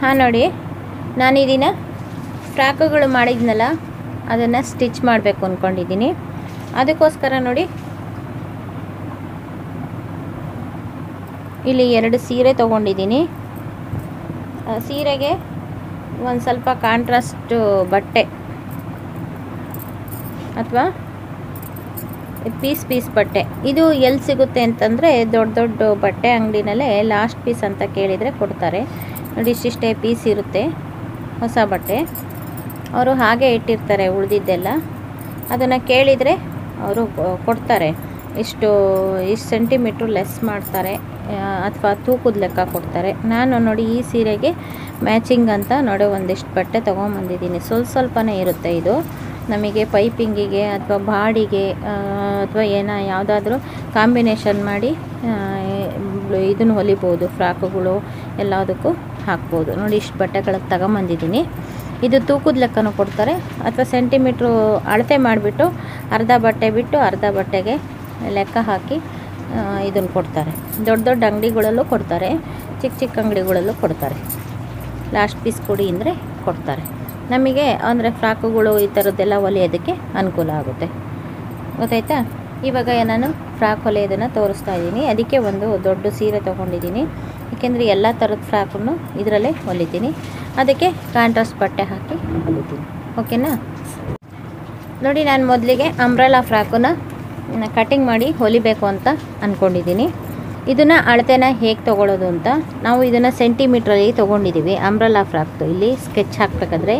ಹಾಂ ನೋಡಿ, ನಾನು ಇದನ್ನು ಫ್ರಾಕುಗಳು ಮಾಡಿದ್ನಲ್ಲ ಅದನ್ನು ಸ್ಟಿಚ್ ಮಾಡಬೇಕು ಅಂದ್ಕೊಂಡಿದ್ದೀನಿ. ಅದಕ್ಕೋಸ್ಕರ ನೋಡಿ ಇಲ್ಲಿ 2 ಸೀರೆ ತೊಗೊಂಡಿದ್ದೀನಿ. ಸೀರೆಗೆ ಒಂದು ಸ್ವಲ್ಪ ಕಾಂಟ್ರಾಸ್ಟ್ ಬಟ್ಟೆ ಅಥವಾ ಪೀಸ್ ಬಟ್ಟೆ. ಇದು ಎಲ್ಲಿ ಸಿಗುತ್ತೆ ಅಂತಂದರೆ ದೊಡ್ಡ ಬಟ್ಟೆ ಅಂಗಡಿನಲ್ಲೇ ಲಾಸ್ಟ್ ಪೀಸ್ ಅಂತ ಕೇಳಿದರೆ ಕೊಡ್ತಾರೆ. ನೋಡಿ ಇಷ್ಟಿಷ್ಟೇ ಪೀಸ್ ಇರುತ್ತೆ ಹೊಸ ಬಟ್ಟೆ. ಅವರು ಹಾಗೆ ಇಟ್ಟಿರ್ತಾರೆ ಉಳಿದಿದ್ದೆಲ್ಲ. ಅದನ್ನು ಕೇಳಿದರೆ ಅವರು ಕೊಡ್ತಾರೆ. ಇಷ್ಟು ಸೆಂಟಿಮೀಟ್ರ್ ಲೆಸ್ ಮಾಡ್ತಾರೆ ಅಥವಾ ತೂಕದ ಲೆಕ್ಕ ಕೊಡ್ತಾರೆ. ನಾನು ನೋಡಿ ಈ ಸೀರೆಗೆ ಮ್ಯಾಚಿಂಗ್ ಅಂತ ನೋಡಿ ಒಂದಿಷ್ಟು ಬಟ್ಟೆ ತೊಗೊಂಬಂದಿದ್ದೀನಿ. ಸ್ವಲ್ಪನೇ ಇರುತ್ತೆ ಇದು. ನಮಗೆ ಪೈಪಿಂಗಿಗೆ ಅಥವಾ ಬಾಡಿಗೆ ಅಥವಾ ಯಾವುದಾದ್ರೂ ಕಾಂಬಿನೇಷನ್ ಮಾಡಿ ಇದನ್ನು ಹೊಲಿಬೋದು. ಫ್ರಾಕುಗಳು ಎಲ್ಲದಕ್ಕೂ ಹಾಕ್ಬೋದು. ನೋಡಿ ಇಷ್ಟು ಬಟ್ಟೆಗಳಿಗೆ ತಗೊಂಬಂದಿದ್ದೀನಿ. ಇದು ತೂಕದ ಲೆಕ್ಕನೂ ಕೊಡ್ತಾರೆ ಅಥವಾ ಸೆಂಟಿಮೀಟ್ರು ಅಳತೆ ಮಾಡಿಬಿಟ್ಟು ಅರ್ಧ ಬಟ್ಟೆ ಬಿಟ್ಟು ಅರ್ಧ ಬಟ್ಟೆಗೆ ಲೆಕ್ಕ ಹಾಕಿ ಇದನ್ನು ಕೊಡ್ತಾರೆ. ದೊಡ್ಡ ಅಂಗಡಿಗಳಲ್ಲೂ ಕೊಡ್ತಾರೆ, ಚಿಕ್ಕ ಅಂಗಡಿಗಳಲ್ಲೂ ಕೊಡ್ತಾರೆ. ಲಾಸ್ಟ್ ಪೀಸ್ ಕೊಡಿ ಅಂದರೆ ಕೊಡ್ತಾರೆ. ನಮಗೆ ಅಂದರೆ ಫ್ರಾಕುಗಳು ಈ ಥರದ್ದೆಲ್ಲ ಹೊಲಿಯೋದಕ್ಕೆ ಅನುಕೂಲ ಆಗುತ್ತೆ. ಗೊತ್ತಾಯ್ತಾ? ಇವಾಗ ನಾನು ಫ್ರಾಕ್ ಹೊಲಿಯೋದನ್ನು ತೋರಿಸ್ತಾ ಇದ್ದೀನಿ. ಅದಕ್ಕೆ ಒಂದು ದೊಡ್ಡ ಸೀರೆ ತೊಗೊಂಡಿದ್ದೀನಿ. ಏಕೆಂದರೆ ಎಲ್ಲ ಥರದ ಫ್ರಾಕನ್ನು ಇದರಲ್ಲೇ ಹೊಲಿತೀನಿ. ಅದಕ್ಕೆ ಕಾಂಟ್ರಾಸ್ಟ್ ಬಟ್ಟೆ ಹಾಕಿ ಹೊಲಿತೀನಿ. ಓಕೆನಾ? ನೋಡಿ, ನಾನು ಮೊದಲಿಗೆ ಅಂಬ್ರೆಲಾ ಫ್ರಾಕನ್ನು ಕಟಿಂಗ್ ಮಾಡಿ ಹೊಲಿಬೇಕು ಅಂತ ಅಂದ್ಕೊಂಡಿದ್ದೀನಿ. ಇದನ್ನು ಅಳತೆನ ಹೇಗೆ ತೊಗೊಳ್ಳೋದು ಅಂತ ನಾವು ಇದನ್ನು ಸೆಂಟಿಮೀಟ್ರಲ್ಲಿ ತೊಗೊಂಡಿದ್ದೀವಿ. ಅಂಬ್ರೆಲಾ ಫ್ರಾಕ್ದು ಇಲ್ಲಿ ಸ್ಕೆಚ್ ಹಾಕಬೇಕಾದ್ರೆ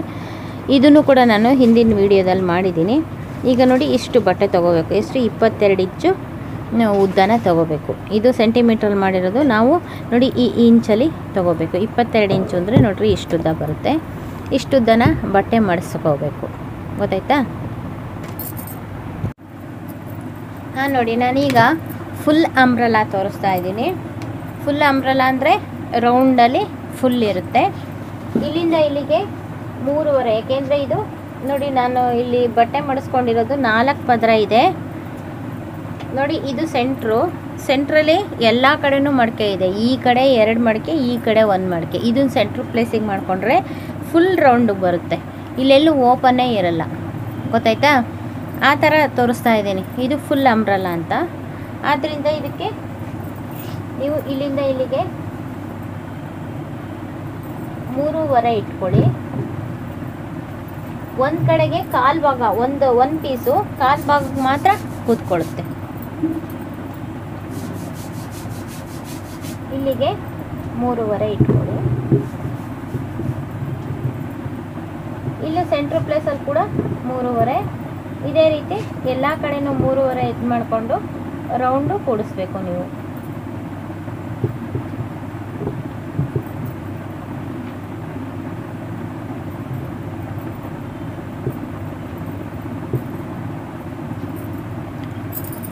ಇದನ್ನು ಕೂಡ ನಾನು ಹಿಂದಿನ ವೀಡಿಯೋದಲ್ಲಿ ಮಾಡಿದ್ದೀನಿ. ಈಗ ನೋಡಿ ಇಷ್ಟು ಬಟ್ಟೆ ತೊಗೋಬೇಕು. ಎಷ್ಟು? 22 ಇಂಚು ಉದ್ದನ ತೊಗೋಬೇಕು. ಇದು ಸೆಂಟಿಮೀಟ್ರಲ್ಲಿ ಮಾಡಿರೋದು. ನಾವು ನೋಡಿ ಈ ಇಂಚಲ್ಲಿ ತೊಗೋಬೇಕು. 22 ಇಂಚು ಅಂದರೆ ನೋಡಿರಿ ಇಷ್ಟುದ್ದ ಬರುತ್ತೆ. ಇಷ್ಟುದ್ದನ ಬಟ್ಟೆ ಮಡಿಸ್ಕೋಬೇಕು. ಗೊತ್ತಾಯ್ತಾ? ಹಾಂ ನೋಡಿ, ನಾನೀಗ ಫುಲ್ ಅಂಬ್ರೆಲಾ ತೋರಿಸ್ತಾ ಇದ್ದೀನಿ. ಫುಲ್ ಅಂಬ್ರೆಲಾ ಅಂದರೆ ರೌಂಡಲ್ಲಿ ಫುಲ್ ಇರುತ್ತೆ. ಇಲ್ಲಿಂದ ಇಲ್ಲಿಗೆ 3.5. ಏಕೆಂದರೆ ಇದು ನೋಡಿ ನಾನು ಇಲ್ಲಿ ಬಟ್ಟೆ ಮಡಿಸ್ಕೊಂಡಿರೋದು 4 ಪದರ ಇದೆ. ನೋಡಿ ಇದು ಸೆಂಟ್ರಲ್ಲಿ ಎಲ್ಲ ಕಡೆನೂ ಮಡಿಕೆ ಇದೆ. ಈ ಕಡೆ 2 ಮಡಿಕೆ, ಈ ಕಡೆ 1 ಮಡಿಕೆ. ಇದನ್ನು ಸೆಂಟ್ರ್ ಪ್ಲೇಸಿಂಗ್ ಮಾಡಿಕೊಂಡ್ರೆ ಫುಲ್ ರೌಂಡಿಗೆ ಬರುತ್ತೆ. ಇಲ್ಲೆಲ್ಲೂ ಓಪನ್ನೇ ಇರಲ್ಲ. ಗೊತ್ತಾಯ್ತಾ? ಆ ಥರ ತೋರಿಸ್ತಾ ಇದ್ದೀನಿ. ಇದು ಫುಲ್ ಅಂಬ್ರೆಲಾ ಅಂತ. ಆದ್ದರಿಂದ ಇದಕ್ಕೆ ನೀವು ಇಲ್ಲಿಂದ ಇಲ್ಲಿಗೆ 3.5 ಇಟ್ಕೊಳ್ಳಿ. ಒಂದು ಕಡೆಗೆ ಕಾಲು ಭಾಗ, ಒಂದು ಪೀಸು ಕಾಲು ಭಾಗಕ್ಕೆ ಮಾತ್ರ ಕೂತ್ಕೊಳ್ಳುತ್ತೆ. ಇಲ್ಲಿಗೆ 3.5 ಇಟ್ಕೊಳ್ಳಿ. ಇಲ್ಲಿ ಸೆಂಟ್ರ್ ಪ್ಲೇಸಲ್ಲಿ ಕೂಡ 3.5. ಇದೇ ರೀತಿ ಎಲ್ಲ ಕಡೆನೂ 3.5 ಇದು ಮಾಡಿಕೊಂಡು ರೌಂಡು ಕೂಡಿಸ್ಬೇಕು ನೀವು.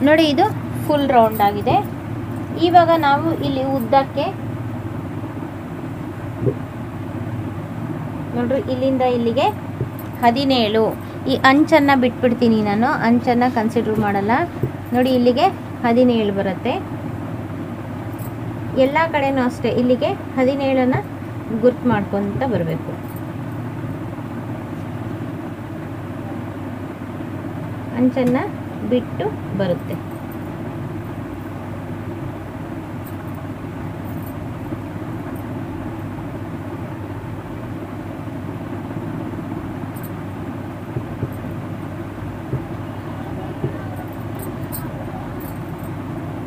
ನೋಡಿ ಇದು ಫುಲ್ ರೌಂಡ್ ಆಗಿದೆ. ಇವಾಗ ನಾವು ಇಲ್ಲಿ ಉದ್ದಕ್ಕೆ ನೋಡ್ರಿ ಇಲ್ಲಿಂದ ಇಲ್ಲಿಗೆ 17. ಈ ಅಂಚನ್ನು ಬಿಟ್ಬಿಡ್ತೀನಿ ನಾನು. ಅಂಚನ್ನು ಕನ್ಸಿಡರ್ ಮಾಡಲ್ಲ. ನೋಡಿ ಇಲ್ಲಿಗೆ 17 ಬರುತ್ತೆ. ಎಲ್ಲ ಕಡೆನೂ ಅಷ್ಟೇ ಇಲ್ಲಿಗೆ 17ನ್ನು ಗುರ್ತು ಮಾಡ್ಕೊತ ಬರಬೇಕು. ಅಂಚನ್ನು ಬಿಟ್ಟು ಬರುತ್ತೆ.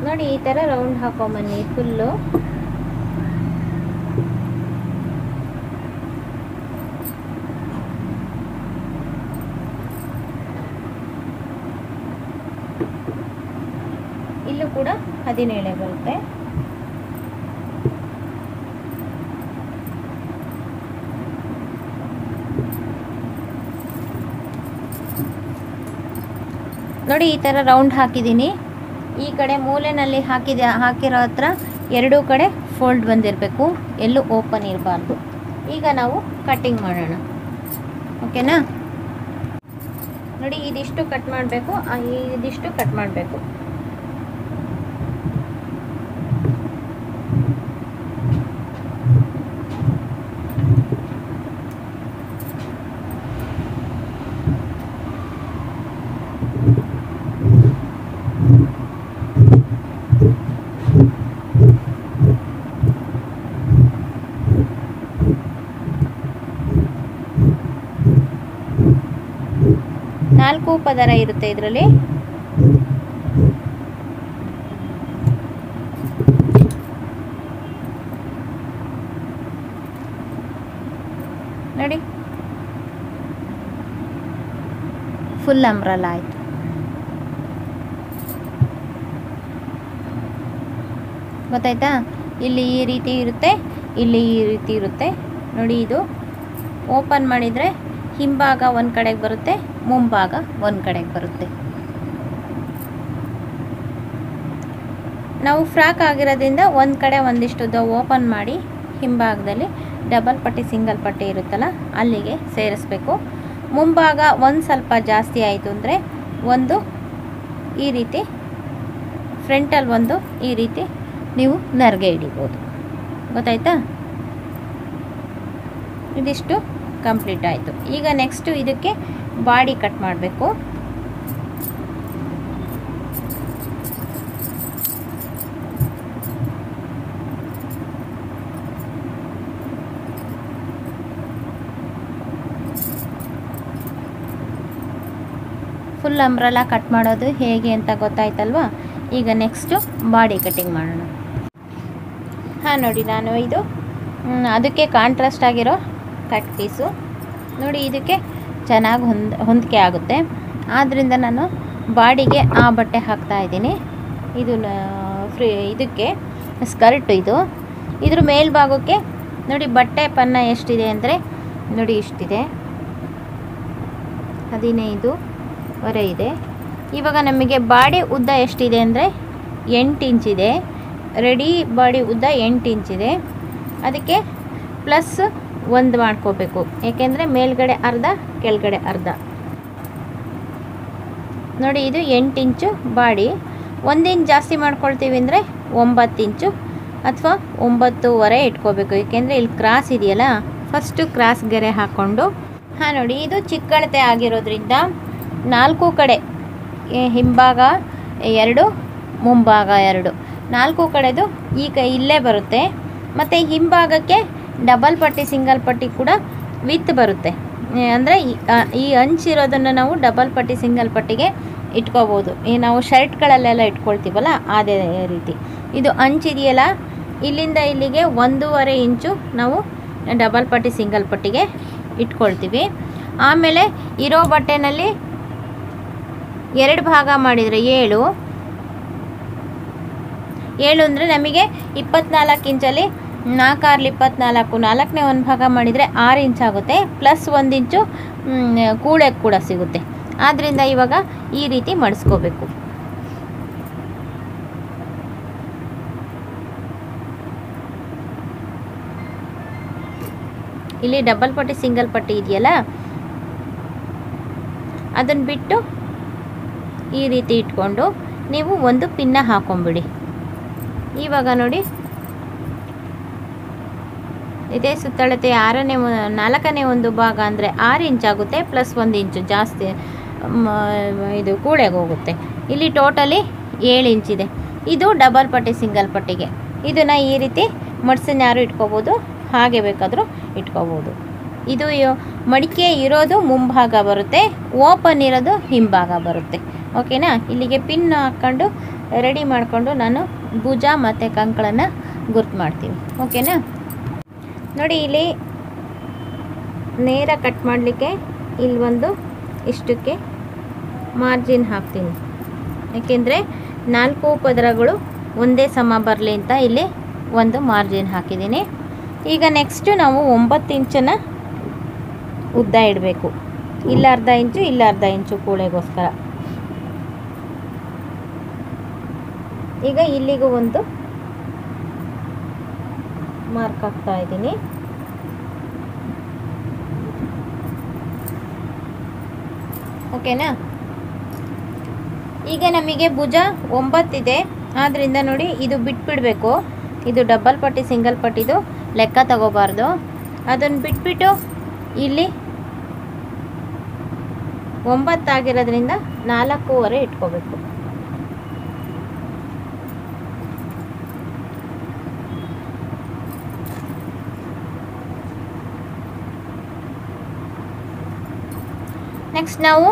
ನೋಡಿ ಈ ಥರ ರೌಂಡ್ ಹಾಕೊಂಬನ್ನಿ ಫುಲ್ಲು. ಇಲ್ಲೂ ಕೂಡ 17 ಬರುತ್ತೆ. ನೋಡಿ ಈ ಥರ ರೌಂಡ್ ಹಾಕಿದ್ದೀನಿ. ಈ ಕಡೆ ಮೂಲೆಯಲ್ಲಿ ಹಾಕಿರೋ ಹತ್ರ 2 ಕಡೆ ಫೋಲ್ಡ್ ಬಂದಿರಬೇಕು, ಎಲ್ಲೂ ಓಪನ್ ಇರಬಾರ್ದು. ಈಗ ನಾವು ಕಟ್ಟಿಂಗ್ ಮಾಡೋಣ. ಓಕೆನಾ? ನೋಡಿ ಇದಿಷ್ಟು ಕಟ್ ಮಾಡಬೇಕು, ಇದಿಷ್ಟು ಕಟ್ ಮಾಡಬೇಕು. 4 ಪದರ ಇರುತ್ತೆ ಇದರಲ್ಲಿ. ನೋಡಿ, ಫುಲ್ ಅಂಬ್ರಲ್ಲ ಆಯಿತು. ಗೊತ್ತಾಯ್ತಾ? ಇಲ್ಲಿ ಈ ರೀತಿ ಇರುತ್ತೆ, ಇಲ್ಲಿ ಈ ರೀತಿ ಇರುತ್ತೆ. ನೋಡಿ, ಇದು ಓಪನ್ ಮಾಡಿದರೆ ಹಿಂಭಾಗ ಒಂದು ಕಡೆಗೆ ಬರುತ್ತೆ, ಮುಂಭಾಗ ಒಂದು ಕಡೆಗೆ ಬರುತ್ತೆ. ನಾವು ಫ್ರಾಕ್ ಆಗಿರೋದ್ರಿಂದ ಒಂದು ಕಡೆ ಒಂದಿಷ್ಟು ಓಪನ್ ಮಾಡಿ ಹಿಂಭಾಗದಲ್ಲಿ ಡಬಲ್ ಪಟ್ಟಿ ಸಿಂಗಲ್ ಪಟ್ಟಿ ಇರುತ್ತಲ್ಲ ಅಲ್ಲಿಗೆ ಸೇರಿಸ್ಬೇಕು. ಮುಂಭಾಗ ಒಂದು ಸ್ವಲ್ಪ ಜಾಸ್ತಿ ಆಯಿತು ಅಂದರೆ ಒಂದು ಈ ರೀತಿ, ಫ್ರಂಟಲ್ಲಿ ಒಂದು ಈ ರೀತಿ ನೀವು ನರ್ಗೆ ಹಿಡಿಬೋದು. ಗೊತ್ತಾಯ್ತಾ? ಇದಿಷ್ಟು ಕಂಪ್ಲೀಟ್ ಆಯಿತು. ಈಗ ನೆಕ್ಸ್ಟು ಇದಕ್ಕೆ ಬಾಡಿ ಕಟ್ ಮಾಡಬೇಕು. ಫುಲ್ ಅಂಬ್ರೆಲಾ ಕಟ್ ಮಾಡೋದು ಹೇಗೆ ಅಂತ ಗೊತ್ತಾಯ್ತಲ್ವಾ? ಈಗ ನೆಕ್ಸ್ಟು ಬಾಡಿ ಕಟ್ಟಿಂಗ್ ಮಾಡೋಣ. ಹಾಂ, ನೋಡಿ, ನಾನು ಇದು ಅದಕ್ಕೆ ಕಾಂಟ್ರಾಸ್ಟ್ ಆಗಿರೋ ಕಟ್ ಪೀಸು. ನೋಡಿ, ಇದಕ್ಕೆ ಚೆನ್ನಾಗಿ ಹೊಂದಿಕೆ ಆಗುತ್ತೆ. ಆದ್ದರಿಂದ ನಾನು ಬಾಡಿಗೆ ಆ ಬಟ್ಟೆ ಹಾಕ್ತಾ ಇದ್ದೀನಿ. ಇದು ಇದಕ್ಕೆ ಸ್ಕರ್ಟು. ಇದ್ರ ಮೇಲ್ಭಾಗಕ್ಕೆ ನೋಡಿ ಬಟ್ಟೆ ಪನ್ನ ಎಷ್ಟಿದೆ ಅಂದರೆ ನೋಡಿ ಇಷ್ಟಿದೆ, 15ವರೆ ಇದೆ. ಇವಾಗ ನಮಗೆ ಬಾಡಿ ಉದ್ದ ಎಷ್ಟಿದೆ ಅಂದರೆ 8 ಇಂಚಿದೆ. ರೆಡಿ ಬಾಡಿ ಉದ್ದ 8 ಇಂಚಿದೆ. ಅದಕ್ಕೆ ಪ್ಲಸ್ 1 ಮಾಡ್ಕೋಬೇಕು, ಏಕೆಂದರೆ ಮೇಲ್ಗಡೆ ಅರ್ಧ ಕೆಳಗಡೆ ಅರ್ಧ. ನೋಡಿ, ಇದು 8 ಇಂಚು ಬಾಡಿ. 1 ಇಂಚ್ ಜಾಸ್ತಿ ಮಾಡ್ಕೊಳ್ತೀವಿ ಅಂದರೆ 9 ಇಂಚು ಅಥವಾ 9ವರೆ ಇಟ್ಕೋಬೇಕು, ಏಕೆಂದರೆ ಇಲ್ಲಿ ಕ್ರಾಸ್ ಇದೆಯಲ್ಲ, ಫಸ್ಟು ಕ್ರಾಸ್ ಗೆರೆ ಹಾಕ್ಕೊಂಡು. ಹಾಂ, ನೋಡಿ, ಇದು ಚಿಕ್ಕಳತೆ ಆಗಿರೋದ್ರಿಂದ 4 ಕಡೆ ಹಿಂಭಾಗ 2, ಮುಂಭಾಗ 2, 4 ಕಡೆದು ಈಗ ಇಲ್ಲೇ ಬರುತ್ತೆ. ಮತ್ತು ಹಿಂಭಾಗಕ್ಕೆ ಡಬಲ್ ಪಟ್ಟಿ ಸಿಂಗಲ್ ಪಟ್ಟಿ ಕೂಡ ವಿತ್ ಬರುತ್ತೆ. ಅಂದರೆ ಈ ಅಂಚಿರೋದನ್ನು ನಾವು ಡಬಲ್ ಪಟ್ಟಿ ಸಿಂಗಲ್ ಪಟ್ಟಿಗೆ ಇಟ್ಕೋಬೋದು. ನಾವು ಶರ್ಟ್ಗಳಲ್ಲೆಲ್ಲ ಇಟ್ಕೊಳ್ತೀವಲ್ಲ ಅದೇ ರೀತಿ. ಇದು ಅಂಚಿದೆಯಲ್ಲ, ಇಲ್ಲಿಂದ ಇಲ್ಲಿಗೆ 1.5 ಇಂಚು ನಾವು ಡಬಲ್ ಪಟ್ಟಿ ಸಿಂಗಲ್ ಪಟ್ಟಿಗೆ ಇಟ್ಕೊಳ್ತೀವಿ. ಆಮೇಲೆ ಇರೋ ಬಟ್ಟೆನಲ್ಲಿ 2 ಭಾಗ ಮಾಡಿದರೆ 7 ಅಂದರೆ ನಮಗೆ 24 ಇಂಚಲ್ಲಿ 4 24, 4ನೇ 1 ಭಾಗ ಮಾಡಿದರೆ 6 ಇಂಚ್ ಆಗುತ್ತೆ. ಪ್ಲಸ್ 1 ಇಂಚು ಕೂಳೆ ಕೂಡ ಸಿಗುತ್ತೆ. ಆದ್ದರಿಂದ ಇವಾಗ ಈ ರೀತಿ ಮಡಿಸ್ಕೋಬೇಕು. ಇಲ್ಲಿ ಡಬಲ್ ಪಟ್ಟಿ ಸಿಂಗಲ್ ಪಟ್ಟಿ ಇದೆಯಲ್ಲ, ಅದನ್ನು ಬಿಟ್ಟು ಈ ರೀತಿ ಇಟ್ಕೊಂಡು ನೀವು ಒಂದು ಪಿನ್ನ ಹಾಕೊಂಬಿಡಿ. ಇವಾಗ ನೋಡಿ, ಇದೇ ಸುತ್ತಳತೆ 4ನೇ 1 ಭಾಗ ಅಂದರೆ 6 ಇಂಚ್ ಆಗುತ್ತೆ. ಪ್ಲಸ್ 1 ಇಂಚು ಜಾಸ್ತಿ ಇದು ಕೂಳೆಗೆ ಹೋಗುತ್ತೆ. ಇಲ್ಲಿ ಟೋಟಲಿ 7 ಇಂಚಿದೆ. ಇದು ಡಬಲ್ ಪಟ್ಟಿ ಸಿಂಗಲ್ ಪಟ್ಟಿಗೆ. ಇದನ್ನು ಈ ರೀತಿ ಮಡ್ಸನ್ನಾರು ಇಟ್ಕೋಬೋದು, ಹಾಗೆ ಬೇಕಾದರೂ ಇಟ್ಕೋಬೋದು. ಇದು ಮಡಿಕೆ ಇರೋದು ಮುಂಭಾಗ ಬರುತ್ತೆ, ಓಪನ್ ಇರೋದು ಹಿಂಭಾಗ ಬರುತ್ತೆ. ಓಕೆನಾ? ಇಲ್ಲಿಗೆ ಪಿನ್ ಹಾಕ್ಕೊಂಡು ರೆಡಿ ಮಾಡಿಕೊಂಡು ನಾನು ಭುಜ ಮತ್ತು ಕಂಕಳನ್ನು ಗುರ್ತು ಮಾಡ್ತೀನಿ. ಓಕೆನಾ? ನೋಡಿ, ಇಲ್ಲಿ ನೇರ ಕಟ್ ಮಾಡಲಿಕ್ಕೆ ಇಲ್ಲಿ ಒಂದು ಇಷ್ಟಕ್ಕೆ ಮಾರ್ಜಿನ್ ಹಾಕ್ತೀನಿ, ಏಕೆಂದರೆ 4 ಪದರಗಳು ಒಂದೇ ಸಮ ಬರಲಿ ಅಂತ ಇಲ್ಲಿ ಒಂದು ಮಾರ್ಜಿನ್ ಹಾಕಿದ್ದೀನಿ. ಈಗ ನೆಕ್ಸ್ಟು ನಾವು 9 ಇಂಚನ್ನು ಉದ್ದ ಇಡಬೇಕು. ಇಲ್ಲ ಅರ್ಧ ಇಂಚು, ಇಲ್ಲ ಅರ್ಧ ಇಂಚು ಕೂಳೆಗೋಸ್ಕರ. ಈಗ ಇಲ್ಲಿಗೂ ಒಂದು ಮಾರ್ಕ್ ಹಾಕ್ತಾ ಇದ್ದೀನಿ. ಓಕೆನಾ? ಈಗ ನಮಗೆ ಭುಜ 9 ಇದೆ, ಆದ್ದರಿಂದ ನೋಡಿ ಇದು ಬಿಟ್ಬಿಡಬೇಕು. ಇದು ಡಬಲ್ ಪಟ್ಟಿ ಸಿಂಗಲ್ ಪಟ್ಟಿದು ಲೆಕ್ಕ ತಗೋಬಾರ್ದು. ಅದನ್ನು ಬಿಟ್ಬಿಟ್ಟು ಇಲ್ಲಿ 9 ಆಗಿರೋದ್ರಿಂದ 4.25 ಇಟ್ಕೋಬೇಕು. ನೆಕ್ಸ್ಟ್ ನಾವು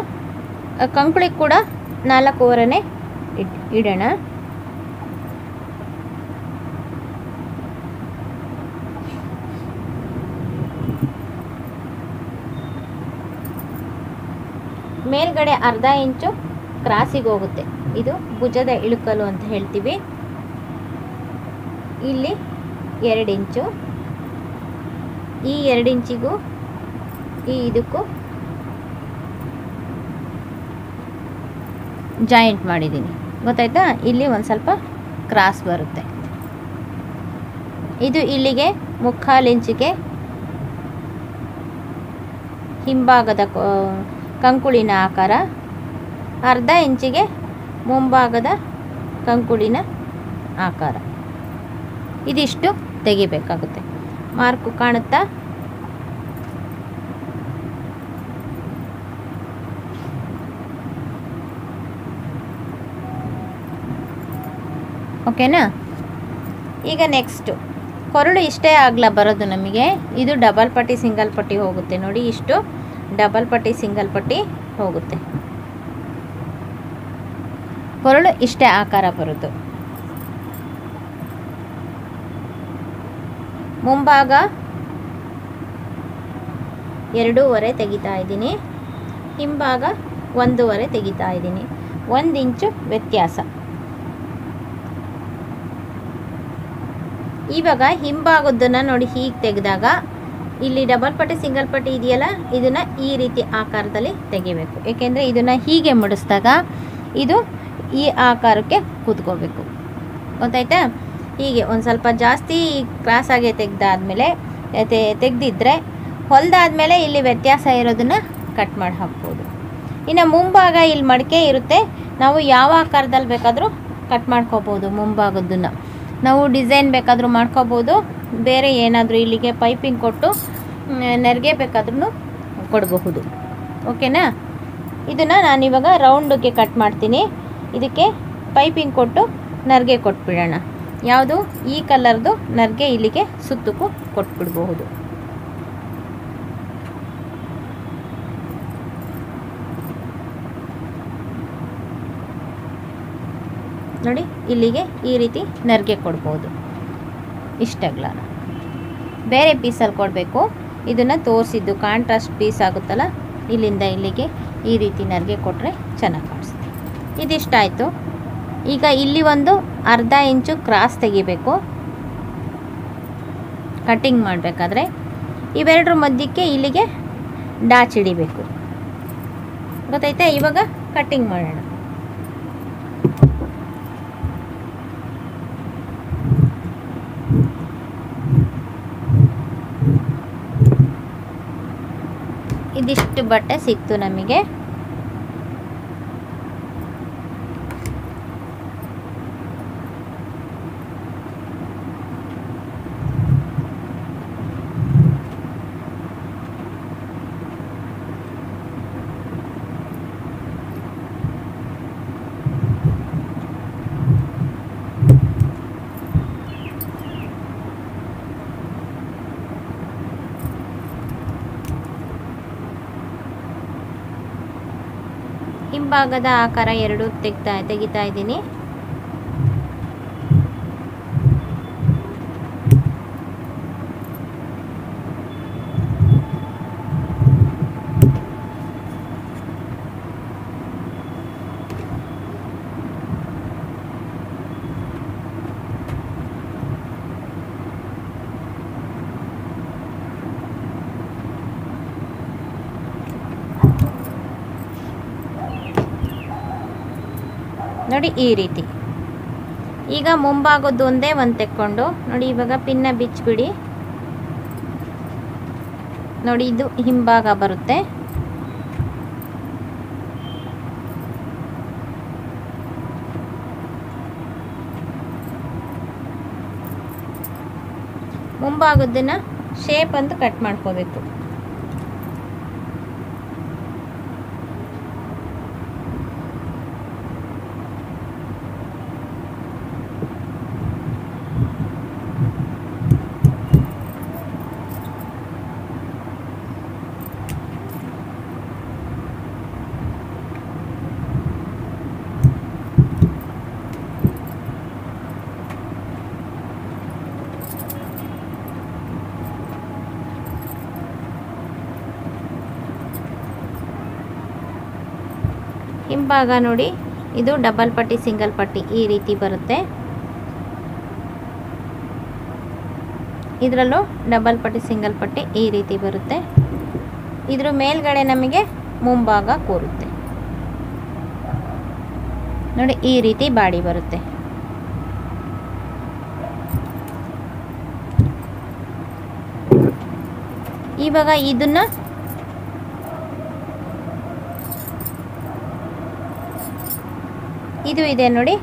ಕಂಕುಳಿ ಕೂಡ 4.5 ಇಡೋಣ. ಮೇಲ್ಗಡೆ ಅರ್ಧ ಇಂಚು ಕ್ರಾಸಿಗೆ ಹೋಗುತ್ತೆ. ಇದು ಭುಜದ ಇಳುಕಲು ಅಂತ ಹೇಳ್ತೀವಿ. ಇಲ್ಲಿ 2 ಇಂಚು, ಈ 2 ಇಂಚಿಗೂ ಇದಕ್ಕೂ ಜಾಯಿಂಟ್ ಮಾಡಿದ್ದೀನಿ, ಗೊತ್ತಾಯ್ತಾ? ಇಲ್ಲಿ ಒಂದು ಸ್ವಲ್ಪ ಕ್ರಾಸ್ ಬರುತ್ತೆ. ಇದು ಇಲ್ಲಿಗೆ 3/4 ಇಂಚಿಗೆ ಹಿಂಭಾಗದ ಕಂಕುಳಿನ ಆಕಾರ, ಅರ್ಧ ಇಂಚಿಗೆ ಮುಂಭಾಗದ ಕಂಕುಳಿನ ಆಕಾರ. ಇದಿಷ್ಟು ತೆಗಿಬೇಕಾಗುತ್ತೆ. ಮಾರ್ಕು ಕಾಣುತ್ತಾ? ಓಕೆನಾ? ಈಗ ನೆಕ್ಸ್ಟು ಕೊರಳು ಇಷ್ಟೇ ಆಗಲ ಬರೋದು ನಮಗೆ. ಇದು ಡಬಲ್ ಪಟ್ಟಿ ಸಿಂಗಲ್ ಪಟ್ಟಿ ಹೋಗುತ್ತೆ ನೋಡಿ. ಇಷ್ಟು ಡಬಲ್ ಪಟ್ಟಿ ಸಿಂಗಲ್ ಪಟ್ಟಿ ಹೋಗುತ್ತೆ. ಕೊರಳು ಇಷ್ಟೇ ಆಕಾರ ಬರೋದು. ಮುಂಭಾಗ 2.5 ತೆಗಿತಾ ಇದ್ದೀನಿ, ಹಿಂಭಾಗ 1.5 ತೆಗಿತಾ ಇದ್ದೀನಿ. 1 ಇಂಚು ವ್ಯತ್ಯಾಸ. ಇವಾಗ ಹಿಂಭಾಗದ್ದನ್ನು ನೋಡಿ ಹೀಗೆ ತೆಗೆದಾಗ ಇಲ್ಲಿ ಡಬಲ್ ಪಟ್ಟಿ ಸಿಂಗಲ್ ಪಟ್ಟಿ ಇದೆಯಲ್ಲ, ಇದನ್ನು ಈ ರೀತಿ ಆಕಾರದಲ್ಲಿ ತೆಗಿಬೇಕು. ಏಕೆಂದರೆ ಇದನ್ನು ಹೀಗೆ ಮುಡಿಸಿದಾಗ ಇದು ಈ ಆಕಾರಕ್ಕೆ ಕೂತ್ಕೋಬೇಕು, ಗೊತ್ತಾಯ್ತಾ? ಹೀಗೆ ಒಂದು ಸ್ವಲ್ಪ ಜಾಸ್ತಿ ಕ್ರಾಸಾಗೆ ತೆಗೆದಾದ್ಮೇಲೆ ತೆಗೆದಿದ್ರೆ ಹೊಲಿದಾದ್ಮೇಲೆ ಇಲ್ಲಿ ವ್ಯತ್ಯಾಸ ಇರೋದನ್ನು ಕಟ್ ಮಾಡಿ ಹಾಕ್ಬೋದು. ಇನ್ನು ಮುಂಭಾಗ ಇಲ್ಲಿ ಮಡಿಕೆ ಇರುತ್ತೆ, ನಾವು ಯಾವ ಆಕಾರದಲ್ಲಿ ಬೇಕಾದರೂ ಕಟ್ ಮಾಡ್ಕೋಬೋದು. ಮುಂಭಾಗದ್ದನ್ನು ನಾವು ಡಿಸೈನ್ ಬೇಕಾದರೂ ಮಾಡ್ಕೋಬೋದು, ಬೇರೆ ಏನಾದರೂ ಇಲ್ಲಿಗೆ ಪೈಪಿಂಗ್ ಕೊಟ್ಟು ನೆರಿಗೆ ಬೇಕಾದ್ರೂ ಕೊಡಬಹುದು. ಓಕೆನಾ? ಇದನ್ನು ನಾನಿವಾಗ ರೌಂಡಿಗೆ ಕಟ್ ಮಾಡ್ತೀನಿ. ಇದಕ್ಕೆ ಪೈಪಿಂಗ್ ಕೊಟ್ಟು ನೆರಿಗೆ ಕೊಟ್ಬಿಡೋಣ. ಯಾವುದು? ಈ ಕಲರ್ದು ನೆರಿಗೆ ಇಲ್ಲಿಗೆ ಸುತ್ತಕ್ಕೂ ಕೊಟ್ಬಿಡ್ಬಹುದು. ನೋಡಿ, ಇಲ್ಲಿಗೆ ಈ ರೀತಿ ನೆರಿಗೆ ಕೊಡ್ಬೋದು. ಇಷ್ಟಗ್ಲ ಬೇರೆ ಪೀಸಲ್ಲಿ ಕೊಡಬೇಕು. ಇದನ್ನು ತೋರಿಸಿದ್ದು ಕಾಂಟ್ರಾಸ್ಟ್ ಪೀಸ್ ಆಗುತ್ತಲ್ಲ, ಇಲ್ಲಿಂದ ಇಲ್ಲಿಗೆ ಈ ರೀತಿ ನೆರಿಗೆ ಕೊಟ್ಟರೆ ಚೆನ್ನಾಗಿ ಕಾಣಿಸುತ್ತೆ. ಇದಿಷ್ಟಾಯಿತು. ಈಗ ಇಲ್ಲಿ ಒಂದು ಅರ್ಧ ಇಂಚು ಕ್ರಾಸ್ ತೆಗಿಬೇಕು ಕಟ್ಟಿಂಗ್ ಮಾಡಬೇಕಾದ್ರೆ. ಇವೆರಡರ ಮಧ್ಯಕ್ಕೆ ಇಲ್ಲಿಗೆ ಡಾಚ್ ಹಿಡಿಬೇಕು, ಗೊತ್ತಾಯ್ತಾ? ಇವಾಗ ಕಟ್ಟಿಂಗ್ ಮಾಡೋಣ. ಇದಿಷ್ಟು ಬಟ್ಟೆ ಸಿಕ್ತು ನಮಗೆ. ಹಿಂಭಾಗದ ಆಕಾರ 2 ತೆಗಿತಾ ಇದ್ದೀನಿ. ನೋಡಿ ಈ ರೀತಿ. ಈಗ ಮುಂಭಾಗದ್ದು ಒಂದೇ ಒಂದು ತೆಕ್ಕೊಂಡು ನೋಡಿ, ಇವಾಗ ಪಿನ್ನ ಬಿಚ್ಚಿಬಿಡಿ. ನೋಡಿ, ಇದು ಹಿಂಭಾಗ ಬರುತ್ತೆ. ಮುಂಭಾಗದನ್ನ ಶೇಪ್ ಅಂತ ಕಟ್ ಮಾಡ್ಕೋಬೇಕು. ಹಿಂಭಾಗ ನೋಡಿ, ಇದು ಡಬಲ್ ಪಟ್ಟಿ ಸಿಂಗಲ್ ಪಟ್ಟಿ ಈ ರೀತಿ ಬರುತ್ತೆ. ಇದರಲ್ಲೂ ಡಬಲ್ ಪಟ್ಟಿ ಸಿಂಗಲ್ ಪಟ್ಟಿ ಈ ರೀತಿ ಬರುತ್ತೆ. ಇದ್ರ ಮೇಲ್ಗಡೆ ನಮಗೆ ಮುಂಭಾಗ ಕೂರುತ್ತೆ ನೋಡಿ, ಈ ರೀತಿ ಬಾಡಿ ಬರುತ್ತೆ. ಇವಾಗ ಇದನ್ನ ಇದು ಇದೆ ನೋಡಿ,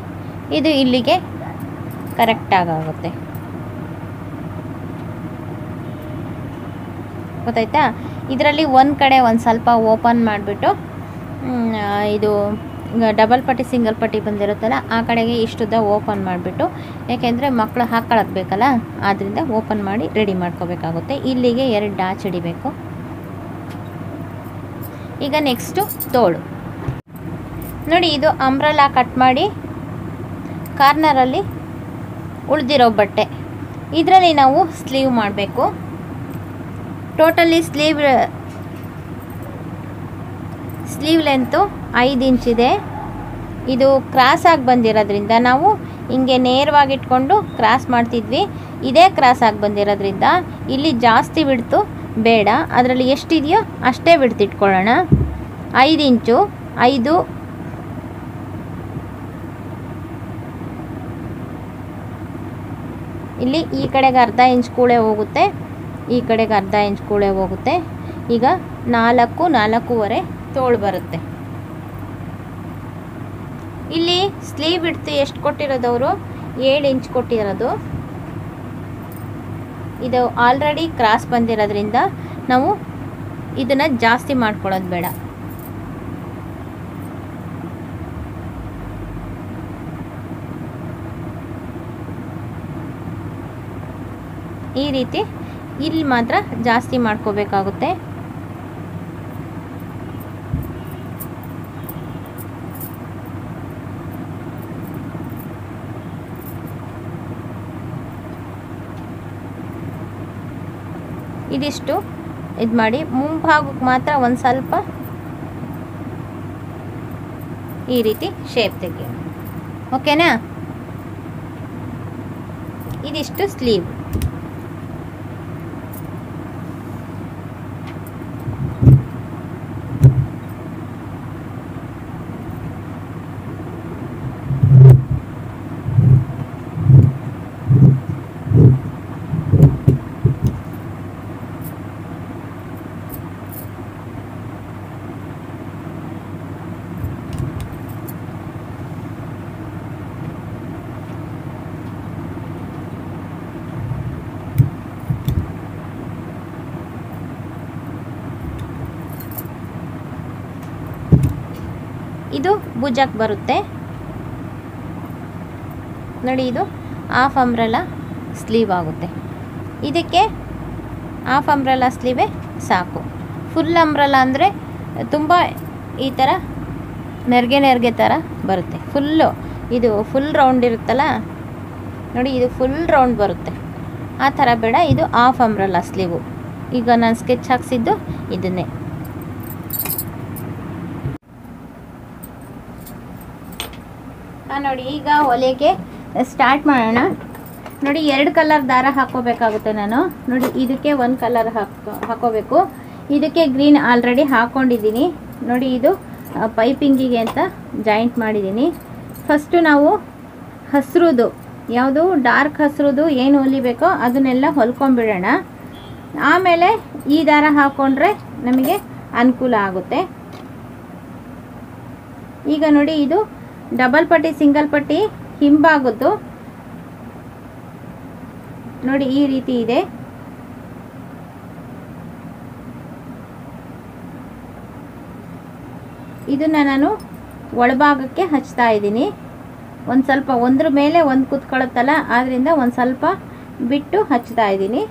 ಇದು ಇಲ್ಲಿಗೆ ಕರೆಕ್ಟಾಗಿ ಆಗುತ್ತೆ. ಗೊತ್ತಾಯ್ತಾ? ಇದರಲ್ಲಿ ಒಂದು ಕಡೆ ಒಂದು ಸ್ವಲ್ಪ ಓಪನ್ ಮಾಡಿಬಿಟ್ಟು ಇದು ಡಬಲ್ ಪಟ್ಟಿ ಸಿಂಗಲ್ ಪಟ್ಟಿ ಬಂದಿರುತ್ತಲ್ಲ ಆ ಕಡೆಗೆ ಇಷ್ಟುದ್ದ ಓಪನ್ ಮಾಡಿಬಿಟ್ಟು, ಯಾಕೆಂದರೆ ಮಕ್ಕಳು ಹಾಕ್ಕೊಳ್ಳೋಕೆ ಬೇಕಲ್ಲ, ಆದ್ದರಿಂದ ಓಪನ್ ಮಾಡಿ ರೆಡಿ ಮಾಡ್ಕೋಬೇಕಾಗುತ್ತೆ. ಇಲ್ಲಿಗೆ 2 ಡಾಚ್ ಹಿಡಿಬೇಕು. ಈಗ ನೆಕ್ಸ್ಟು ತೋಳು ನೋಡಿ, ಇದು ಅಂಬ್ರೆಲಾ ಕಟ್ ಮಾಡಿ ಕಾರ್ನರಲ್ಲಿ ಉಳಿದಿರೋ ಬಟ್ಟೆ, ಇದರಲ್ಲಿ ನಾವು ಸ್ಲೀವ್ ಮಾಡಬೇಕು. ಟೋಟಲಿ ಸ್ಲೀವ್ ಲೆಂತು 5 ಇಂಚಿದೆ. ಇದು ಕ್ರಾಸ್ ಆಗಿ ಬಂದಿರೋದ್ರಿಂದ ನಾವು ಹಿಂಗೆ ನೇರವಾಗಿ ಇಟ್ಕೊಂಡು ಕ್ರಾಸ್ ಮಾಡ್ತಿದ್ವಿ. ಇದೇ ಕ್ರಾಸ್ ಆಗಿ ಬಂದಿರೋದ್ರಿಂದ ಇಲ್ಲಿ ಜಾಸ್ತಿ ಬಿಡ್ತು ಬೇಡ, ಅದರಲ್ಲಿ ಎಷ್ಟಿದೆಯೋ ಅಷ್ಟೇ ಬಿಡ್ತಿಟ್ಕೊಳ್ಳೋಣ. 5 ಇಂಚು 5 ಇಲ್ಲಿ ಈ ಕಡೆಗೆ ಅರ್ಧ ಇಂಚ್ ಕೂಳೆ ಹೋಗುತ್ತೆ, ಈ ಕಡೆಗೆ ಅರ್ಧ ಇಂಚ್ ಕೂಳೆ ಹೋಗುತ್ತೆ. ಈಗ 4.5 ತೋಳು ಬರುತ್ತೆ. ಇಲ್ಲಿ ಸ್ಲೀವ್ ಬಿಡ್ತು ಎಷ್ಟು ಕೊಟ್ಟಿರೋದು ಅವರು 7 ಇಂಚ್ ಕೊಟ್ಟಿರೋದು. ಇದು ಆಲ್ರೆಡಿ ಕ್ರಾಸ್ ಬಂದಿರೋದ್ರಿಂದ ನಾವು ಇದನ್ನು ಜಾಸ್ತಿ ಮಾಡ್ಕೊಳ್ಳೋದು ಬೇಡ. ಈ ರೀತಿ ಇಲ್ಲಿ ಮಾತ್ರ ಜಾಸ್ತಿ ಮಾಡ್ಕೋಬೇಕಾಗುತ್ತೆ. ಇದಿಷ್ಟು ಇದು ಮಾಡಿ ಮುಂಭಾಗಕ್ಕೆ ಮಾತ್ರ ಒಂದು ಸ್ವಲ್ಪ ಈ ರೀತಿ ಶೇಪ್ ತೆಗೆಯೋಣ. ಓಕೆನಾ? ಇದಿಷ್ಟು ಸ್ಲೀವ್. ಇದು ಭುಜಕ್ಕೆ ಬರುತ್ತೆ ನೋಡಿ, ಇದು ಹಾಫ್ ಅಂಬ್ರೆಲಾ ಸ್ಲೀವ್ ಆಗುತ್ತೆ. ಇದಕ್ಕೆ ಹಾಫ್ ಅಂಬ್ರೆಲಾ ಸ್ಲೀವೇ ಸಾಕು. ಫುಲ್ ಅಂಬ್ರೆಲಾ ಅಂದರೆ ತುಂಬ ಈ ಥರ ನೆರಿಗೆ ಥರ ಬರುತ್ತೆ. ಇದು ಫುಲ್ ರೌಂಡ್ ಇರುತ್ತಲ್ಲ ನೋಡಿ, ಇದು ಫುಲ್ ರೌಂಡ್ ಬರುತ್ತೆ. ಆ ಥರ ಬೇಡ, ಇದು ಹಾಫ್ ಅಂಬ್ರೆಲಾ ಸ್ಲೀವು. ಈಗ ನಾನು ಸ್ಕೆಚ್ ಹಾಕ್ಸಿದ್ದು ಇದನ್ನೇ. ನೋಡಿ, ಈಗ ಹೊಲಿಗೆ ಸ್ಟಾರ್ಟ್ ಮಾಡೋಣ. ನೋಡಿ, 2 ಕಲರ್ ದಾರ ಹಾಕೋಬೇಕಾಗುತ್ತೆ ನಾನು. ನೋಡಿ, ಇದಕ್ಕೆ 1 ಕಲರ್ ಹಾಕೋಬೇಕು. ಇದಕ್ಕೆ ಗ್ರೀನ್ ಆಲ್ರೆಡಿ ಹಾಕ್ಕೊಂಡಿದ್ದೀನಿ ನೋಡಿ. ಇದು ಪೈಪಿಂಗಿಗೆ ಅಂತ ಜಾಯಿಂಟ್ ಮಾಡಿದ್ದೀನಿ. ಫಸ್ಟು ನಾವು ಹಸಿರುದು ಯಾವುದು ಡಾರ್ಕ್ ಹಸಿರುದು ಏನು ಹೊಲಿಬೇಕೋ ಅದನ್ನೆಲ್ಲ ಹೊಲ್ಕೊಂಡ್ಬಿಡೋಣ. ಆಮೇಲೆ ಈ ದಾರ ಹಾಕ್ಕೊಂಡ್ರೆ ನಮಗೆ ಅನುಕೂಲ ಆಗುತ್ತೆ. ಈಗ ನೋಡಿ, ಇದು ಡಬಲ್ ಪಟ್ಟಿ ಸಿಂಗಲ್ ಪಟ್ಟಿ ಹಿಂಭಾಗದ್ದು ನೋಡಿ ಈ ರೀತಿ ಇದೆ. ಇದನ್ನ ನಾನು ಒಳಭಾಗಕ್ಕೆ ಹಚ್ತಾ ಇದ್ದೀನಿ. ಒಂದು ಸ್ವಲ್ಪ ಒಂದ್ರ ಮೇಲೆ ಒಂದು ಕೂತ್ಕೊಳ್ಳುತ್ತಲ್ಲ, ಆದ್ರಿಂದ ಒಂದು ಸ್ವಲ್ಪ ಬಿಟ್ಟು ಹಚ್ತಾ ಇದ್ದೀನಿ.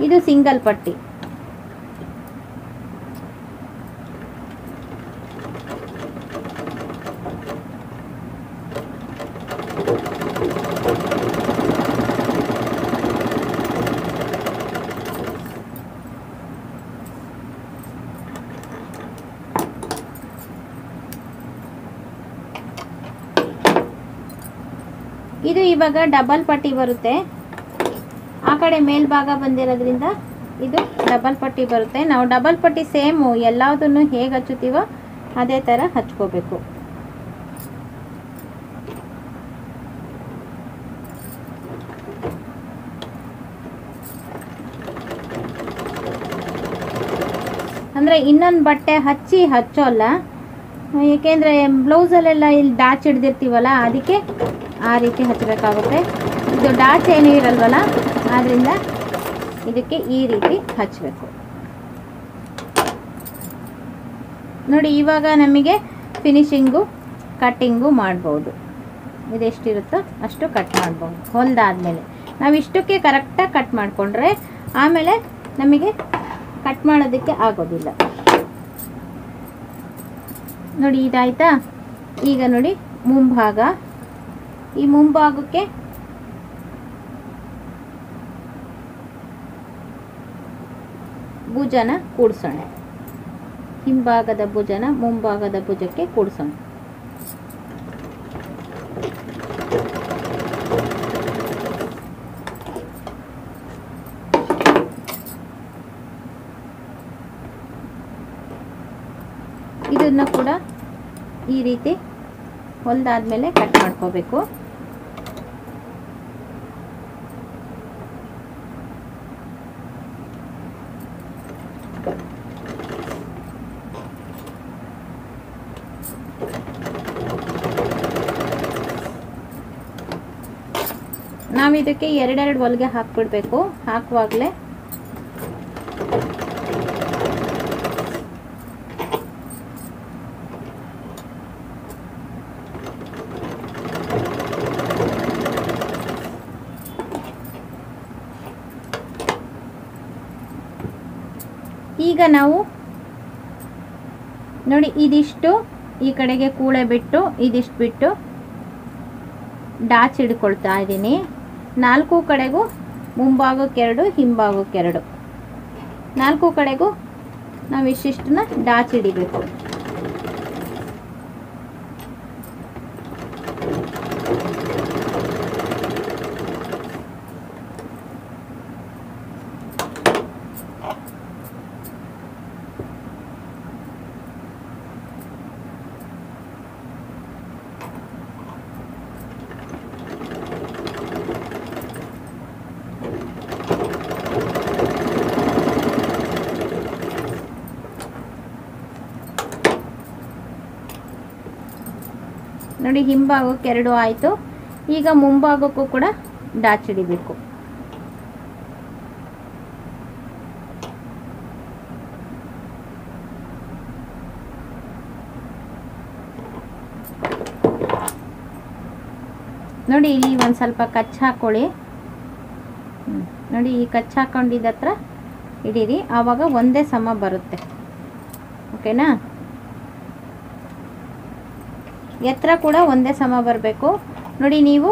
ಇದು ಸಿಂಗಲ್ ಪಟ್ಟಿ. ಇದು ಇವಾಗ ಡಬಲ್ ಪಟ್ಟಿ ಬರುತ್ತೆ, ಆ ಕಡೆ ಮೇಲ್ಭಾಗ ಬಂದಿರೋದ್ರಿಂದ ಇದು ಡಬಲ್ ಪಟ್ಟಿ ಬರುತ್ತೆ. ನಾವು ಡಬಲ್ ಪಟ್ಟಿ ಸೇಮು ಎಲ್ಲದನ್ನು ಹೇಗೆ ಹಚ್ಚುತ್ತೀವೋ ಅದೇ ಥರ ಹಚ್ಕೋಬೇಕು. ಅಂದರೆ ಇನ್ನೊಂದು ಬಟ್ಟೆ ಹಚ್ಚೋಲ್ಲ, ಏಕೆಂದರೆ ಬ್ಲೌಸಲ್ಲೆಲ್ಲ ಇಲ್ಲಿ ಡಾಚ್ ಹಿಡ್ದಿರ್ತೀವಲ್ಲ, ಅದಕ್ಕೆ ಆ ರೀತಿ ಹಚ್ಚಬೇಕಾಗುತ್ತೆ. ಇದು ಡಾಚ್ ಏನೂ ಇರಲ್ವಲ್ಲ, ಆದ್ದರಿಂದ ಇದಕ್ಕೆ ಈ ರೀತಿ ಹಚ್ಚಬೇಕು. ನೋಡಿ ಇವಾಗ ನಮಗೆ ಫಿನಿಶಿಂಗು ಕಟ್ಟಿಂಗು ಮಾಡ್ಬೋದು. ಇದೆಷ್ಟಿರುತ್ತೋ ಅಷ್ಟು ಕಟ್ ಮಾಡ್ಬೋದು. ಹೊಲ್ದಾದ್ಮೇಲೆ ನಾವು ಇಷ್ಟಕ್ಕೆ ಕರೆಕ್ಟಾಗಿ ಕಟ್ ಮಾಡಿಕೊಂಡ್ರೆ ಆಮೇಲೆ ನಮಗೆ ಕಟ್ ಮಾಡೋದಕ್ಕೆ ಆಗೋದಿಲ್ಲ. ನೋಡಿ ಇದಾಯ್ತಾ. ಈಗ ನೋಡಿ ಮುಂಭಾಗ, ಈ ಮುಂಭಾಗಕ್ಕೆ ಭುಜನ ಕೂಡ್ಸೋಣ. ಹಿಂಭಾಗದ ಭುಜನ ಮುಂಭಾಗದ ಭುಜಕ್ಕೆ ಕೂಡ್ಸೋಣ. ಇದನ್ನು ಕೂಡ ಈ ರೀತಿ ಹೊಲ್ದಾದ್ಮೇಲೆ ಕಟ್ ಮಾಡ್ಕೋಬೇಕು. ನಾವು ಇದಕ್ಕೆ ಎರಡೆರಡು ಹೊಲಿಗೆ ಹಾಕ್ಬಿಡ್ಬೇಕು. ಹಾಕುವಾಗಲೇ ಈಗ ನಾವು ನೋಡಿ ಇದಿಷ್ಟು ಈ ಕಡೆಗೆ ಕೂಳೆ ಬಿಟ್ಟು ಇದಿಷ್ಟು ಬಿಟ್ಟು ಡಾಚ್ ಹಿಡ್ಕೊಳ್ತಾ ಇದ್ದೀನಿ. 4 ಕಡೆಗೂ ಮುಂಭಾಗಕ್ಕೆ 2 ಹಿಂಭಾಗಕ್ಕೆ 2, 4 ಕಡೆಗೂ ನಾವು ಇಷ್ಟಿಷ್ಟನ್ನ ಡಾಚ್ ಹಿಡಿಬೇಕು. ನೋಡಿ ಹಿಂಭಾಗಕ್ಕೆ 2 ಆಯಿತು. ಈಗ ಮುಂಭಾಗಕ್ಕೂ ಕೂಡ ಡಾಚ್ ಹಿಡಿಬೇಕು. ನೋಡಿ ಇಲ್ಲಿ ಒಂದು ಸ್ವಲ್ಪ ಕಚ್ಚ ಹಾಕೊಳ್ಳಿ. ನೋಡಿ ಈ ಕಚ್ಚ ಹಾಕೊಂಡಿದ್ದ ಹತ್ರ ಹಿಡೀರಿ, ಆವಾಗ ಒಂದೇ ಸಮ ಬರುತ್ತೆ. ಓಕೆನಾ? ಎತ್ತರ ಕೂಡ ಒಂದೇ ಸಮ ಬರಬೇಕು. ನೋಡಿ ನೀವು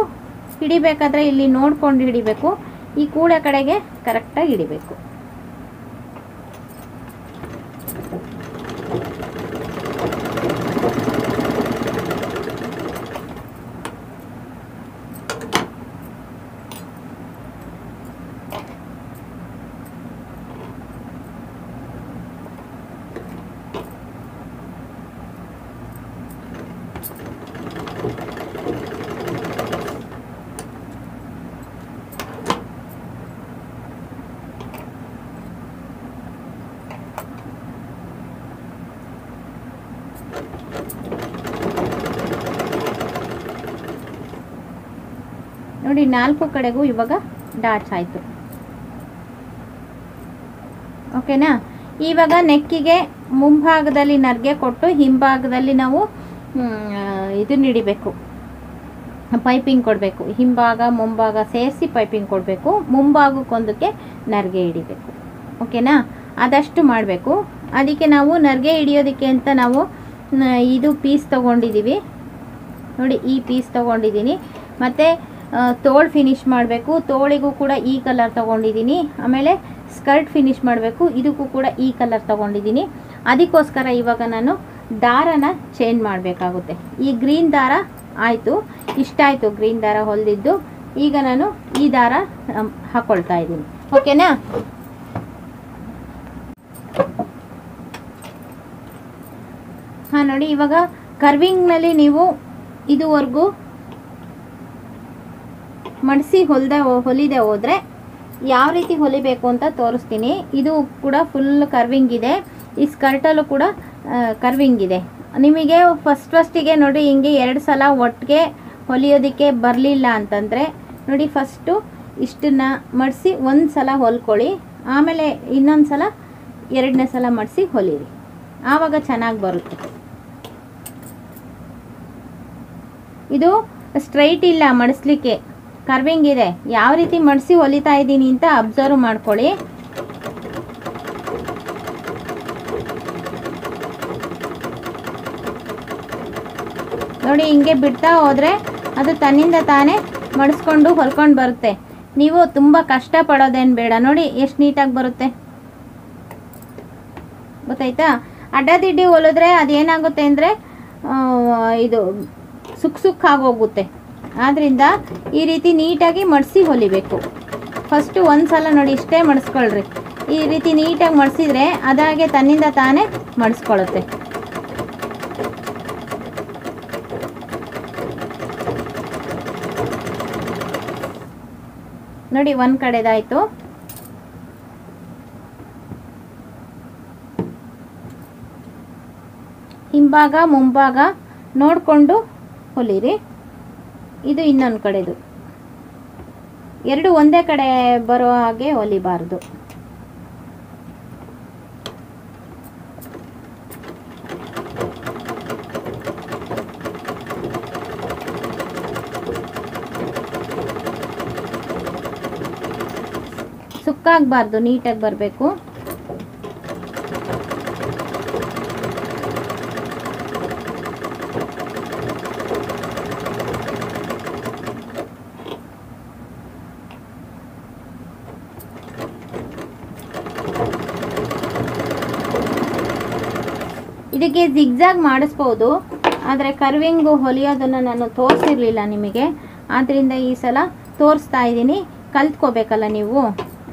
ಹಿಡಿಬೇಕಾದ್ರೆ ಇಲ್ಲಿ ನೋಡ್ಕೊಂಡು ಹಿಡಿಬೇಕು. ಈ ಕೂಡೆ ಕಡೆಗೆ ಕರೆಕ್ಟಾಗಿ ಹಿಡಿಬೇಕು. ನೋಡಿ 4 ಕಡೆಗೂ ಇವಾಗ ಡಾಚ್ ಆಯಿತು. ಓಕೆನಾ? ಇವಾಗ ನೆಕ್ಕಿಗೆ ಮುಂಭಾಗದಲ್ಲಿ ನರ್ಗೆ ಕೊಟ್ಟು ಹಿಂಭಾಗದಲ್ಲಿ ನಾವು ಇದನ್ನ ಹಿಡಿಬೇಕು, ಪೈಪಿಂಗ್ ಕೊಡಬೇಕು. ಹಿಂಭಾಗ ಮುಂಭಾಗ ಸೇರಿಸಿ ಪೈಪಿಂಗ್ ಕೊಡಬೇಕು. ಮುಂಭಾಗಕ್ಕೊಂದಕ್ಕೆ ನರ್ಗೆ ಹಿಡಿಬೇಕು. ಓಕೆನಾ? ಅದಷ್ಟು ಮಾಡಬೇಕು. ಅದಕ್ಕೆ ನಾವು ನರ್ಗೆ ಹಿಡಿಯೋದಕ್ಕೆ ಅಂತ ನಾವು ಇದು ಪೀಸ್ ತೊಗೊಂಡಿದ್ದೀವಿ. ನೋಡಿ ಈ ಪೀಸ್ ತೊಗೊಂಡಿದ್ದೀನಿ. ಮತ್ತು ತೋಳು ಫಿನಿಶ್ ಮಾಡಬೇಕು. ತೋಳಿಗೂ ಕೂಡ ಈ ಕಲರ್ ತೊಗೊಂಡಿದ್ದೀನಿ. ಆಮೇಲೆ ಸ್ಕರ್ಟ್ ಫಿನಿಶ್ ಮಾಡಬೇಕು. ಇದಕ್ಕೂ ಕೂಡ ಈ ಕಲರ್ ತೊಗೊಂಡಿದ್ದೀನಿ. ಅದಕ್ಕೋಸ್ಕರ ಇವಾಗ ನಾನು ದಾರನ ಚೇಂಜ್ ಮಾಡಬೇಕಾಗುತ್ತೆ. ಈ ಗ್ರೀನ್ ದಾರ ಆಯಿತು. ಇಷ್ಟ ಆಯಿತು ಗ್ರೀನ್ ದಾರ ಹೊಲಿದಿದ್ದು. ಈಗ ನಾನು ಈ ದಾರ ಹಾಕ್ಕೊಳ್ತಾ ಇದ್ದೀನಿ. ಓಕೆನಾ? ಹಾಂ ನೋಡಿ, ಇವಾಗ ಕರ್ವಿಂಗ್ನಲ್ಲಿ ನೀವು ಇದುವರೆಗೂ ಮಡಿಸಿ ಹೊಲಿದೆ ಹೋದರೆ ಯಾವ ರೀತಿ ಹೊಲಿಬೇಕು ಅಂತ ತೋರಿಸ್ತೀನಿ. ಇದು ಕೂಡ ಫುಲ್ ಕರ್ವಿಂಗ್ ಇದೆ. ಈ ಸ್ಕರ್ಟಲ್ಲೂ ಕೂಡ ಕರ್ವಿಂಗ್ ಇದೆ. ನಿಮಗೆ ಫಸ್ಟಿಗೆ ನೋಡಿ ಹಿಂಗೆ 2 ಸಲ ಒಟ್ಟಿಗೆ ಹೊಲಿಯೋದಕ್ಕೆ ಬರಲಿಲ್ಲ ಅಂತಂದರೆ ನೋಡಿ, ಫಸ್ಟು ಇಷ್ಟನ್ನು ಮಡಿಸಿ 1 ಸಲ ಹೊಲ್ಕೊಳ್ಳಿ, ಆಮೇಲೆ ಇನ್ನೊಂದು ಸಲ 2ನೇ ಸಲ ಮಡಿಸಿ ಹೊಲಿರಿ, ಆವಾಗ ಚೆನ್ನಾಗಿ ಬರುತ್ತೆ. ಇದು ಸ್ಟ್ರೈಟ್ ಇಲ್ಲ, ಮಡಿಸ್ಲಿಕ್ಕೆ ಕರ್ವಿಂಗ್ ಇದೆ. ಯಾವ ರೀತಿ ಮಡಿಸಿ ಹೊಲಿತಾ ಇದ್ದೀನಿ ಅಂತ ಅಬ್ಸರ್ವ್ ಮಾಡ್ಕೊಳ್ಳಿ. ನೋಡಿ, ಹಿಂಗೆ ಬಿಡ್ತಾ ಹೋದರೆ ಅದು ತನ್ನಿಂದ ತಾನೇ ಮಡಿಸ್ಕೊಂಡು ಹೊಲ್ಕೊಂಡು ಬರುತ್ತೆ. ನೀವು ತುಂಬ ಕಷ್ಟ ಪಡೋದೇನು ಬೇಡ. ನೋಡಿ ಎಷ್ಟು ನೀಟಾಗಿ ಬರುತ್ತೆ, ಗೊತ್ತಾಯ್ತಾ? ಅಡ್ಡದಿಡ್ಡಿ ಹೊಲಿದ್ರೆ ಅದೇನಾಗುತ್ತೆ ಅಂದರೆ ಇದು ಸುಕ್ಕಾಗೋಗುತ್ತೆ. ಆದ್ದರಿಂದ ಈ ರೀತಿ ನೀಟಾಗಿ ಮಡಿಸಿ ಹೊಲಿಬೇಕು. ಫಸ್ಟು 1 ಸಲ ನೋಡಿ ಇಷ್ಟೇ ಮಡಿಸ್ಕೊಳ್ರಿ. ಈ ರೀತಿ ನೀಟಾಗಿ ಮಡಿಸಿದ್ರೆ ಅದಾಗೆ ತನ್ನಿಂದ ತಾನೇ ಮಡಿಸ್ಕೊಳ್ಳುತ್ತೆ. ನೋಡಿ, 1 ಕಡೆದಾಯಿತು. ಹಿಂಭಾಗ ಮುಂಭಾಗ ನೋಡಿಕೊಂಡು ಹೊಲಿರಿ. ಇದು ಇನ್ನೊಂದು ಕಡೆದು. 2 ಒಂದೇ ಕಡೆ ಬರೋ ಹಾಗೆ ಹೊಲಿಬಾರ್ದು. ಸುಕ್ಕಾಗಬಾರ್ದು, ನೀಟಾಗಿ ಬರಬೇಕು. ಇದಕ್ಕೆ ಜಿಗ್ಜಾಗ್ ಮಾಡಿಸ್ಬೋದು, ಆದರೆ ಕರ್ವಿಂಗು ಹೊಲಿಯೋದನ್ನು ನಾನು ತೋರಿಸಿರಲಿಲ್ಲ ನಿಮಗೆ. ಆದ್ದರಿಂದ ಈ ಸಲ ತೋರಿಸ್ತಾ ಇದ್ದೀನಿ. ಕಲ್ತ್ಕೋಬೇಕಲ್ಲ ನೀವು,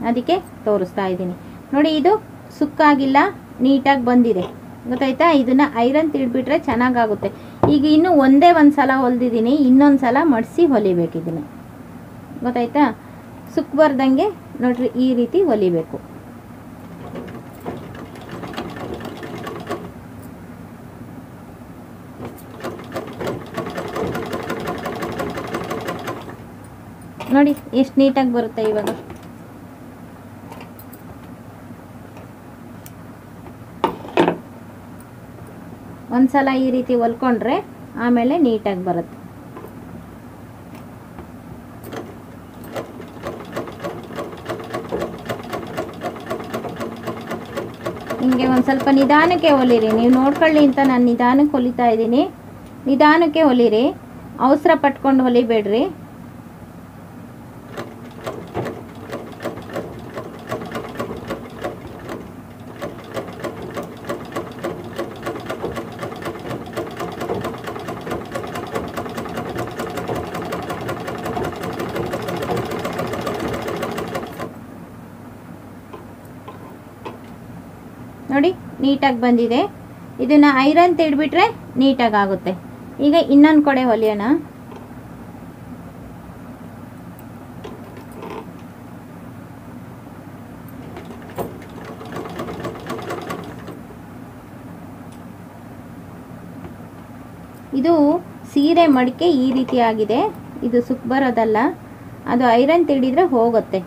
ಅದಕ್ಕೆ ತೋರಿಸ್ತಾ ಇದ್ದೀನಿ. ನೋಡಿ, ಇದು ಸುಕ್ಕಾಗಿಲ್ಲ, ನೀಟಾಗಿ ಬಂದಿದೆ, ಗೊತ್ತಾಯ್ತಾ? ಇದನ್ನು ಐರನ್ ತಿಡ್ಬಿಟ್ರೆ ಚೆನ್ನಾಗಾಗುತ್ತೆ. ಈಗ ಇನ್ನೂ ಒಂದೇ ಒಂದು ಸಲ ಹೊಲಿದಿದ್ದೀನಿ, ಇನ್ನೊಂದು ಸಲ ಮಡಿಸಿ ಹೊಲಿಬೇಕು. ಇದನ್ನು ಗೊತ್ತಾಯ್ತಾ? ಸುಕ್ ಬರ್ದಂಗೆ ನೋಡ್ರಿ ಈ ರೀತಿ ಹೊಲಿಬೇಕು. ನೋಡಿ ಎಷ್ಟು ನೀಟಾಗಿ ಬರುತ್ತೆ. ಇವಾಗ ಒಂದ್ಸಲ ಈ ರೀತಿ ಹೊಲ್ಕೊಂಡ್ರೆ ಆಮೇಲೆ ನೀಟಾಗಿ ಬರುತ್ತೆ. ಹಿಂಗೆ ಒಂದು ಸ್ವಲ್ಪ ನಿಧಾನಕ್ಕೆ ಹೊಲಿರಿ. ನೀವು ನೋಡ್ಕೊಳ್ಳಿ ಅಂತ ನಾನು ನಿಧಾನಕ್ಕೆ ಹೊಲಿತಾ ಇದ್ದೀನಿ. ನಿಧಾನಕ್ಕೆ ಹೊಲಿರಿ, ಅವಸರ ಪಟ್ಕೊಂಡು ಹೊಲಿಬೇಡ್ರಿ. ನೋಡಿ ನೀಟಾಗಿ ಬಂದಿದೆ. ಇದನ್ನು ಐರನ್ ತಿಡ್ಬಿಟ್ರೆ ನೀಟಾಗಿ ಆಗುತ್ತೆ. ಈಗ ಇನ್ನೊಂದು ಕಡೆ ಹೊಲಿಯೋಣ. ಇದು ಸೀರೆ ಮಡಿಕೆ ಈ ರೀತಿ ಆಗಿದೆ. ಇದು ಸುಕ್ ಬರೋದಲ್ಲ, ಅದು ಐರನ್ ತಿಡಿದ್ರೆ ಹೋಗುತ್ತೆ.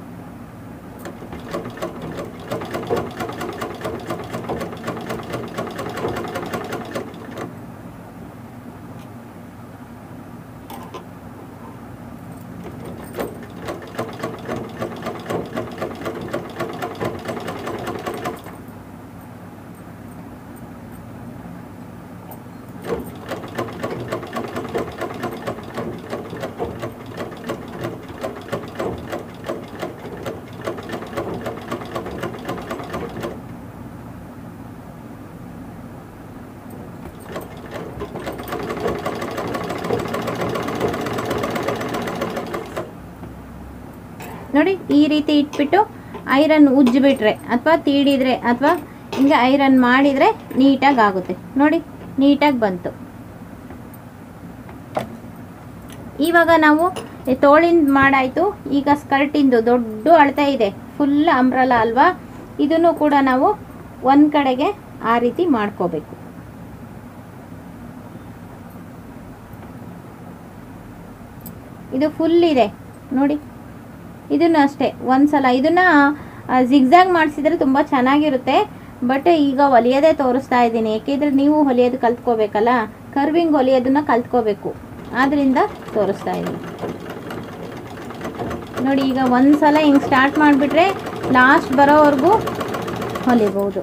ನೋಡಿ ಈ ರೀತಿ ಇಟ್ಬಿಟ್ಟು ಐರನ್ ಉಜ್ಜಿಬಿಟ್ರೆ ಅಥವಾ ತೀಡಿದರೆ ಅಥವಾ ಹಿಂಗೆ ಐರನ್ ಮಾಡಿದರೆ ನೀಟಾಗಿ ಆಗುತ್ತೆ. ನೋಡಿ ನೀಟಾಗಿ ಬಂತು. ಇವಾಗ ನಾವು ತೋಳಿಂದ ಮಾಡಾಯಿತು. ಈಗ ಸ್ಕರ್ಟಿಂದು ದೊಡ್ಡ ಅಳತೆ ಇದೆ, ಫುಲ್ ಅಂಬ್ರಲ್ಲ ಅಲ್ವಾ, ಇದನ್ನು ಕೂಡ ನಾವು ಒಂದು ಕಡೆಗೆ ಆ ರೀತಿ ಮಾಡ್ಕೋಬೇಕು. ಇದು ಫುಲ್ ಇದೆ ನೋಡಿ. ಇದನ್ನು ಅಷ್ಟೇ ಒಂದು ಸಲ ಇದನ್ನು ಜಿಗ್ಜಾಗ್ ಮಾಡಿಸಿದ್ರೆ ತುಂಬ ಚೆನ್ನಾಗಿರುತ್ತೆ. ಬಟ್ ಈಗ ಹೊಲಿಯೋದೇ ತೋರಿಸ್ತಾ ಇದ್ದೀನಿ, ಏಕೆಂದರೆ ನೀವು ಹೊಲಿಯೋದು ಕಲ್ತ್ಕೋಬೇಕಲ್ಲ, ಕರ್ವಿಂಗ್ ಹೊಲಿಯೋದನ್ನ ಕಲ್ತ್ಕೋಬೇಕು, ಆದ್ದರಿಂದ ತೋರಿಸ್ತಾ ಇದ್ದೀನಿ ನೋಡಿ. ಈಗ ಒಂದು ಸಲ ಹಿಂಗೆ ಸ್ಟಾರ್ಟ್ ಮಾಡಿಬಿಟ್ರೆ ಲಾಸ್ಟ್ ಬರೋವರೆಗೂ ಹೊಲಿಬೋದು.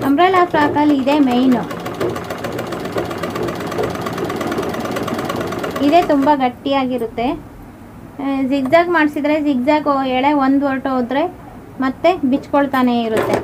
ಅಂಬ್ರೆಲಾ ಫ್ರಾಕಲ್ಲಿ ಇದೇ ಮೇಯ್ನು, ಇದೇ ತುಂಬ ಗಟ್ಟಿಯಾಗಿರುತ್ತೆ. ಜಿಗ್ಜಾಗ್ ಮಾಡಿಸಿದ್ರೆ ಜಿಗ್ಜಾಗ್ ಎಳೆ ಒಂದು ಹೊರಟು ಹೋದರೆ ಮತ್ತೆ ಬಿಚ್ಕೊಳ್ತಾನೆ ಇರುತ್ತೆ.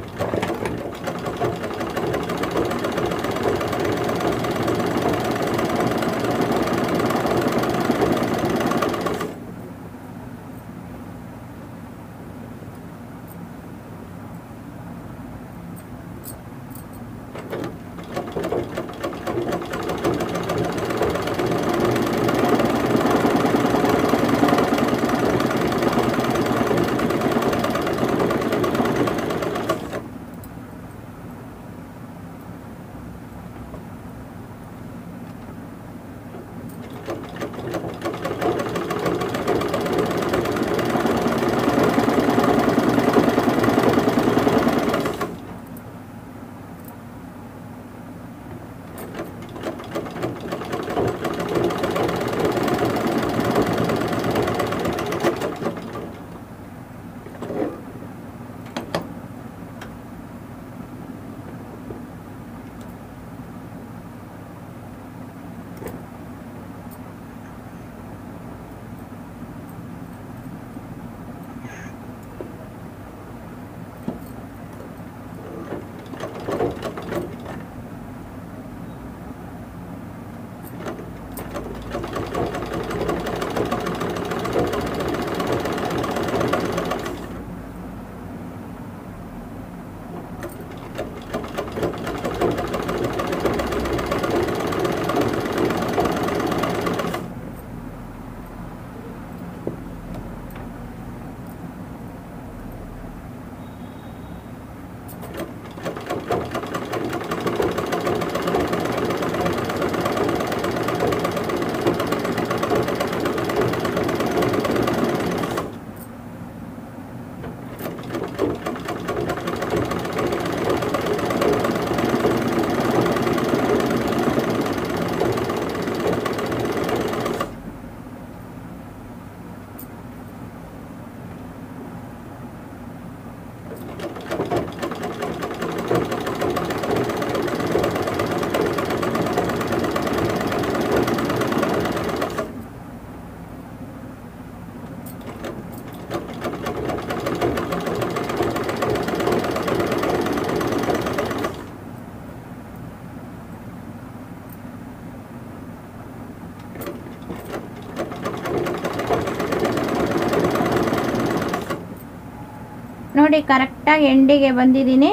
ನೋಡಿ ಕರೆಕ್ಟಾಗಿ ಎಂಡಿಗೆ ಬಂದಿದ್ದೀನಿ,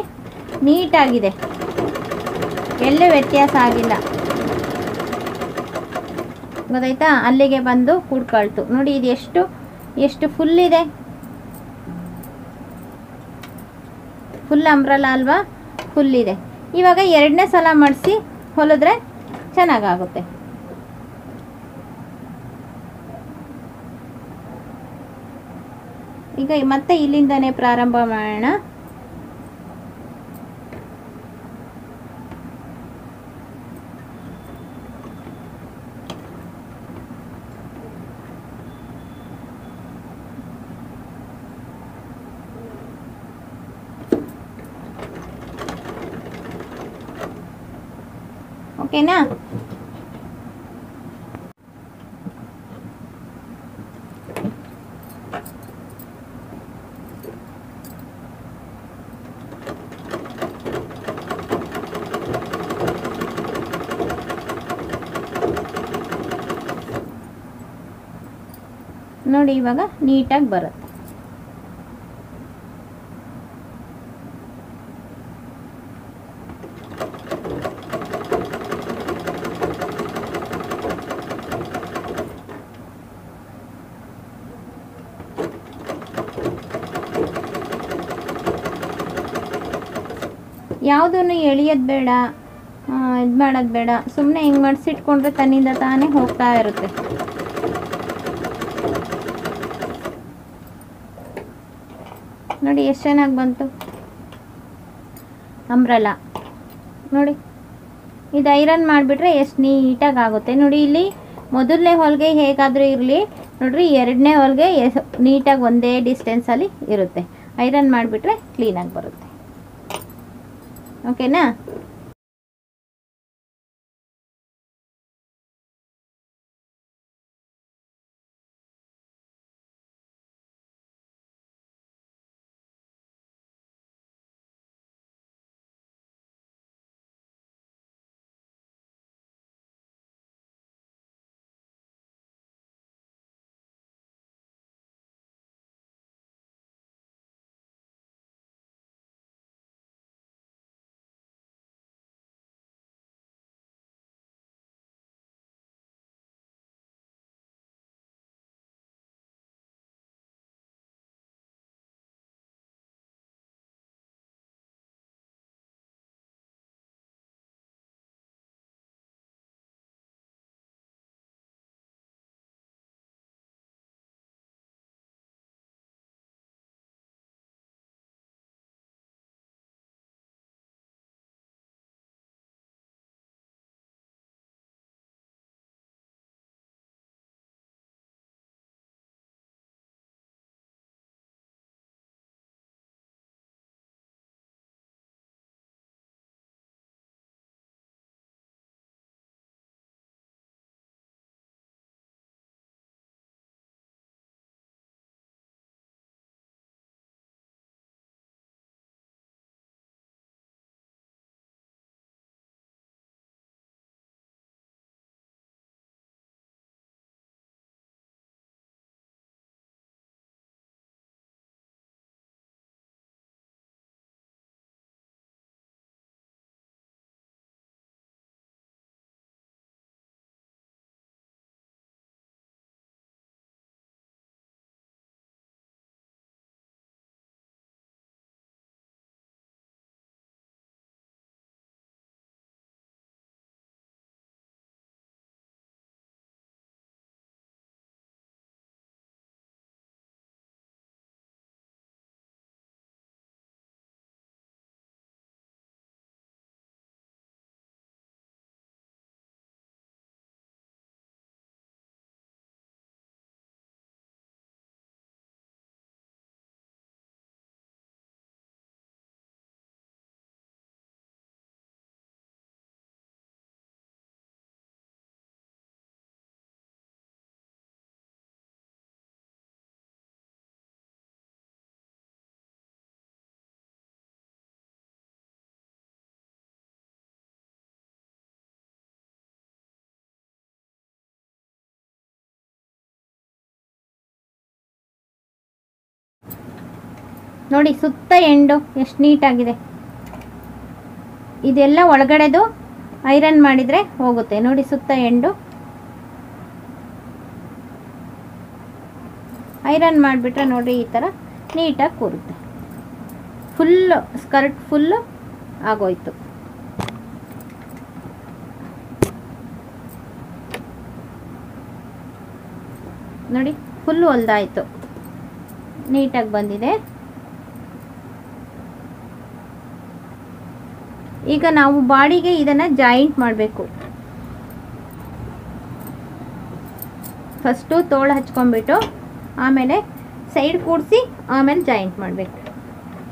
ನೀಟಾಗಿದೆ, ಎಲ್ಲೂ ವ್ಯತ್ಯಾಸ ಆಗಿಲ್ಲ. ಗೊತ್ತಾಯ್ತಾ? ಅಲ್ಲಿಗೆ ಬಂದು ಕೂಡ್ಕೊಳ್ತು ನೋಡಿ. ಇದು ಎಷ್ಟು ಫುಲ್ ಇದೆ, ಫುಲ್ ಅಂಬ್ರಲ್ಲ ಅಲ್ವಾ? ಫುಲ್ ಇದೆ. ಇವಾಗ ಎರಡನೇ ಸಲ ಮಾಡಿಸಿ ಹೊಲಿದ್ರೆ ಚೆನ್ನಾಗಾಗುತ್ತೆ. ಈಗ ಮತ್ತೆ ಇಲ್ಲಿಂದನೇ ಪ್ರಾರಂಭ ಮಾಡೋಣ. ಓಕೆನಾ? ನೋಡಿ ಇವಾಗ ನೀಟಾಗಿ ಬರುತ್ತೆ. ಯಾವುದನ್ನು ಎಳಿಯೋದು ಬೇಡ, ಇದು ಮಾಡೋದು ಬೇಡ, ಸುಮ್ಮನೆ ಹಿಂಗೆ ಮಡಿಸಿಟ್ಕೊಂಡ್ರೆ ತನ್ನಿಂದ ತಾನೇ ಹೋಗ್ತಾ ಇರುತ್ತೆ. ನೋಡಿ ಎಷ್ಟು ಚೆನ್ನಾಗಿ ಬಂತು ಅಂಬ್ರಲ್ಲ. ನೋಡಿ ಇದು ಐರನ್ ಮಾಡಿಬಿಟ್ರೆ ಎಷ್ಟು ನೀಟಾಗಿ ಆಗುತ್ತೆ. ನೋಡಿ ಇಲ್ಲಿ ಮೊದಲನೇ ಹೊಲಿಗೆ ಹೇಗಾದರೂ ಇರಲಿ, ನೋಡ್ರಿ ಎರಡನೇ ಹೊಲಿಗೆ ನೀಟಾಗಿ ಒಂದೇ ಡಿಸ್ಟೆನ್ಸಲ್ಲಿ ಇರುತ್ತೆ. ಐರನ್ ಮಾಡಿಬಿಟ್ರೆ ಕ್ಲೀನಾಗಿ ಬರುತ್ತೆ. ಓಕೆನಾ? ನೋಡಿ ಸುತ್ತ ಎಂಡು ಎಷ್ಟು ನೀಟಾಗಿದೆ. ಇದೆಲ್ಲ ಒಳಗಡೆದು ಐರನ್ ಮಾಡಿದರೆ ಹೋಗುತ್ತೆ. ನೋಡಿ ಸುತ್ತ ಎಂಡು ಐರನ್ ಮಾಡಿಬಿಟ್ರೆ ನೋಡಿರಿ ಈ ಥರ ನೀಟಾಗಿ ಕೂರುತ್ತೆ. ಫುಲ್ಲು ಸ್ಕರ್ಟ್ ಫುಲ್ಲು ಆಗೋಯ್ತು. ನೋಡಿ ಫುಲ್ಲು ಹೊಲ್ದಾಯಿತು, ನೀಟಾಗಿ ಬಂದಿದೆ. ಈಗ ನಾವು ಬಾಡಿಗೆ ಇದನ್ನು ಜಾಯಿಂಟ್ ಮಾಡಬೇಕು. ಫಸ್ಟು ತೋಳು ಹಚ್ಕೊಂಡ್ಬಿಟ್ಟು ಆಮೇಲೆ ಸೈಡ್ ಕೂಡಿಸಿ ಆಮೇಲೆ ಜಾಯಿಂಟ್ ಮಾಡಬೇಕು.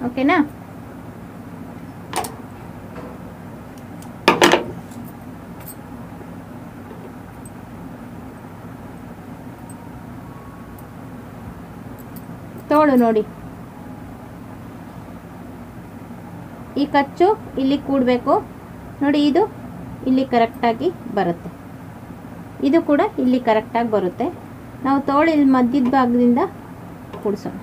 ಓಕೆನಾ? ತೋಳು ನೋಡಿ, ಈ ಕಚ್ಚು ಇಲ್ಲಿ ಕೂಡಬೇಕು ನೋಡಿ. ಇದು ಇಲ್ಲಿ ಕರೆಕ್ಟಾಗಿ ಬರುತ್ತೆ, ಇದು ಕೂಡ ಇಲ್ಲಿ ಕರೆಕ್ಟಾಗಿ ಬರುತ್ತೆ. ನಾವು ತೋಳು ಇಲ್ಲಿ ಮಧ್ಯದ ಭಾಗದಿಂದ ಕೂಡಿಸೋಣ.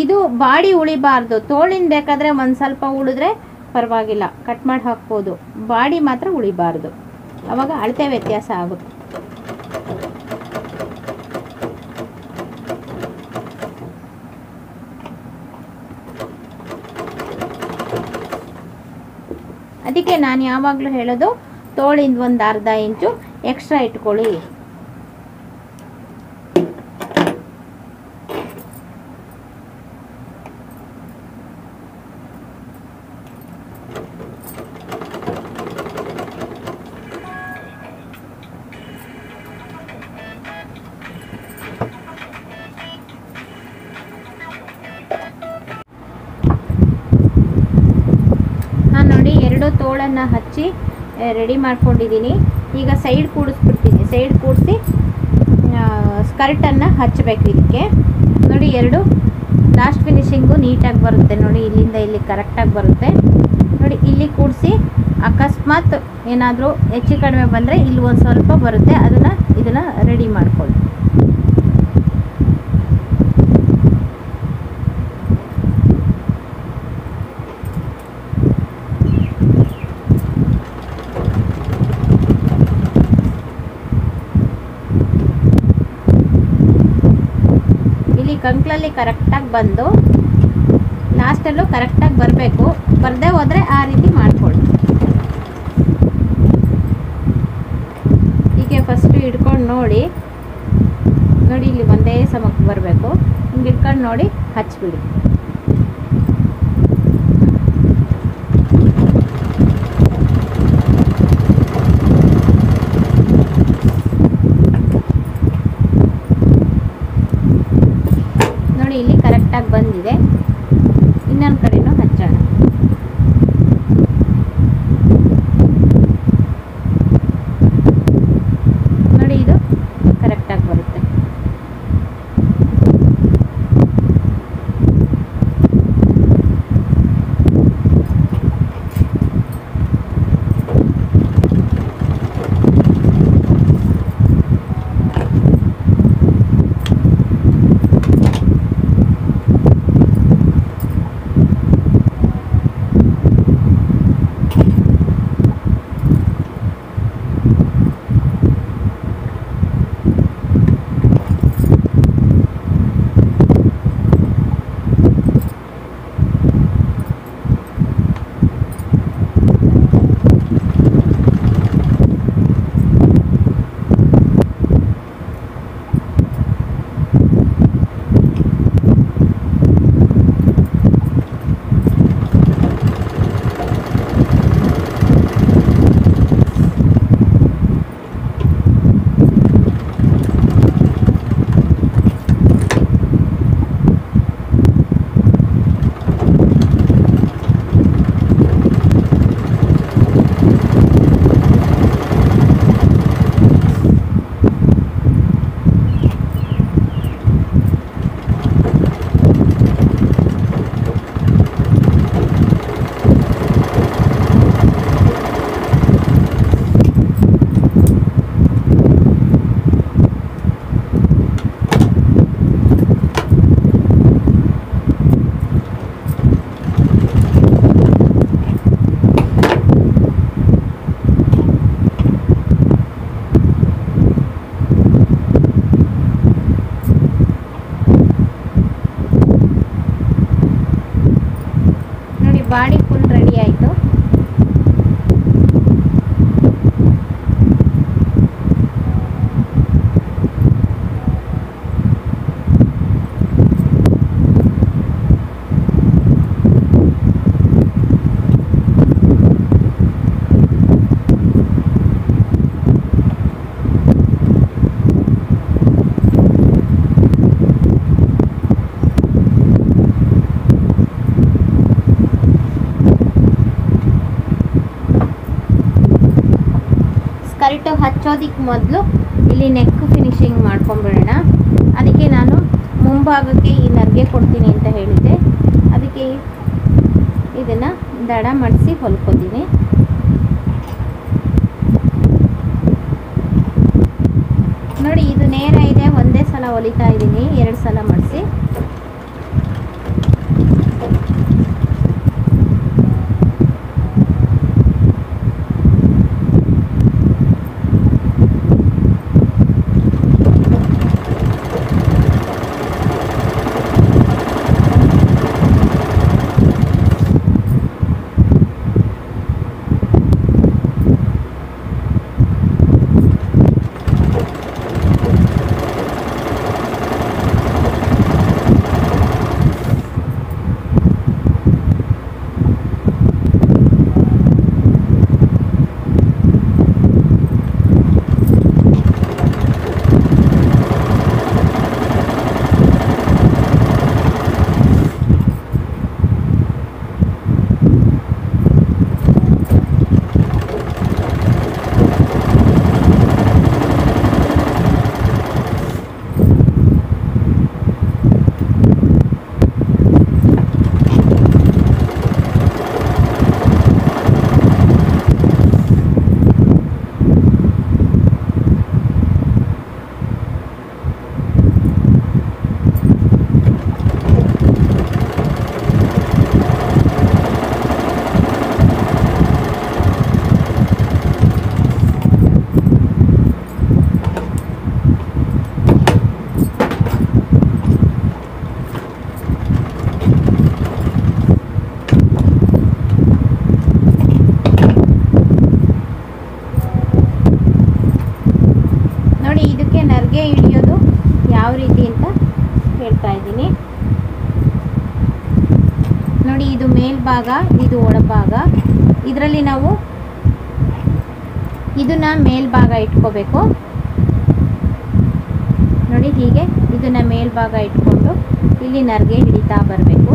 ಇದು ಬಾಡಿ ಉಳಿಬಾರ್ದು. ತೋಳಿನ ಬೇಕಾದರೆ ಒಂದು ಸ್ವಲ್ಪ ಉಳಿದ್ರೆ ಪರವಾಗಿಲ್ಲ, ಕಟ್ ಮಾಡಿ ಹಾಕ್ಬೋದು. ಬಾಡಿ ಮಾತ್ರ ಉಳಿಬಾರ್ದು, ಆವಾಗ ಅಳತೆ ವ್ಯತ್ಯಾಸ ಆಗುತ್ತೆ. ಅದಕ್ಕೆ ನಾನು ಯಾವಾಗಲೂ ಹೇಳೋದು, ತೋಳಿಂದ ಒಂದು ಅರ್ಧ ಇಂಚು ಎಕ್ಸ್ಟ್ರಾ ಇಟ್ಕೊಳ್ಳಿ. ತೋಳನ್ನು ಹಚ್ಚಿ ರೆಡಿ ಮಾಡ್ಕೊಂಡಿದ್ದೀನಿ. ಈಗ ಸೈಡ್ ಕೂಡಿಸ್ಬಿಡ್ತೀನಿ. ಸೈಡ್ ಕೂಡಿಸಿ ಸ್ಕರ್ಟನ್ನು ಹಚ್ಚಬೇಕು ಇದಕ್ಕೆ. ನೋಡಿ ಎರಡು ಲಾಸ್ಟ್ ಫಿನಿಶಿಂಗು ನೀಟಾಗಿ ಬರುತ್ತೆ. ನೋಡಿ ಇಲ್ಲಿಂದ ಇಲ್ಲಿ ಕರೆಕ್ಟಾಗಿ ಬರುತ್ತೆ. ನೋಡಿ ಇಲ್ಲಿ ಕೂಡಿಸಿ ಅಕಸ್ಮಾತ್ ಏನಾದರೂ ಹೆಚ್ಚು ಕಡಿಮೆ ಬಂದರೆ ಇಲ್ಲಿ ಒಂದು ಸ್ವಲ್ಪ ಬರುತ್ತೆ, ಇದನ್ನು ರೆಡಿ ಮಾಡ್ಕೊಳ್ಳಿ. ಕಂಕ್ಳಲ್ಲಿ ಕರೆಕ್ಟಾಗಿ ಬಂದು ಲಾಸ್ಟಲ್ಲೂ ಕರೆಕ್ಟಾಗಿ ಬರಬೇಕು. ಬರದೇ ಹೋದರೆ ಆ ರೀತಿ ಮಾಡ್ಕೊಳ್ಳಿ. ಹೀಗೆ ಫಸ್ಟು ಹಿಡ್ಕೊಂಡು ನೋಡಿ ಇಲ್ಲಿ ಒಂದೇ ಸಮಕ್ಕೆ ಬರಬೇಕು. ಹಿಂಗೆ ಹಿಡ್ಕೊಂಡು ನೋಡಿ ಹಚ್ಬಿಡಿ. ಇಲ್ಲಿ ಕರೆಕ್ಟಾಗಿ ಬಂದಿದೆ. ಇನ್ನೊಂದು ಕಡೆನೂ ಹಚ್ಚೋಣ. ನೋಡಿ ಇದು ಕರೆಕ್ಟಾಗಿ ಬರುತ್ತೆ. ಕರೆಕ್ಟು ಹಚ್ಚೋದಕ್ಕೆ ಮೊದಲು ಇಲ್ಲಿ ನೆಕ್ ಫಿನಿಶಿಂಗ್ ಮಾಡ್ಕೊಂಬಿಡೋಣ. ಅದಕ್ಕೆ ನಾನು ಮುಂಭಾಗಕ್ಕೆ ಈ ನರ್ಗೆ ಕೊಡ್ತೀನಿ ಅಂತ ಹೇಳಿದ್ದೆ. ಅದಕ್ಕೆ ಇದನ್ನು ದಡ ಮಾಡಿಸಿ ಹೊಲ್ಕೋತೀನಿ. ನೋಡಿ, ಇದು ನೇರ ಇದೆ. ಒಂದೇ ಸಲ ಹೊಲಿತಾ ಇದ್ದೀನಿ, 2 ಸಲ ಮಾಡಿಸಿ. ಹಿಡಿಯೋದು ಯಾವ ರೀತಿ ಅಂತ ಹೇಳ್ತಾ ಇದ್ದೀನಿ. ನೋಡಿ, ಇದು ಮೇಲ್ಭಾಗ, ಇದು ಒಳಭಾಗ. ಇದರಲ್ಲಿ ನಾವು ಇದನ್ನ ಮೇಲ್ಭಾಗ ಇಟ್ಕೋಬೇಕು. ನೋಡಿ, ಹೀಗೆ ಇದನ್ನ ಮೇಲ್ಭಾಗ ಇಟ್ಕೊಂಡು ಇಲ್ಲಿ ನರ್ಗೆ ಹಿಡಿತಾ ಬರಬೇಕು.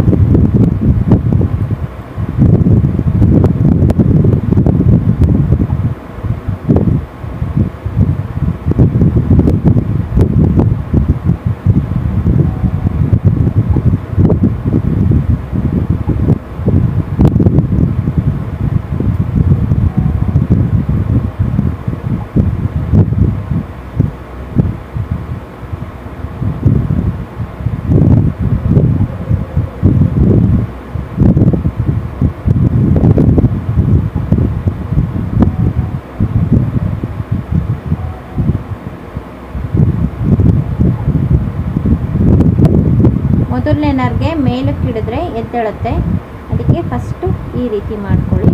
ಮೊದಲನೇ ನರ್ಗೆ ಮೇಲಕ್ಕೆ ಹಿಡಿದ್ರೆ ಎದ್ದೇಳುತ್ತೆ. ಅದಕ್ಕೆ ಫಸ್ಟು ಈ ರೀತಿ ಮಾಡ್ಕೊಳ್ಳಿ.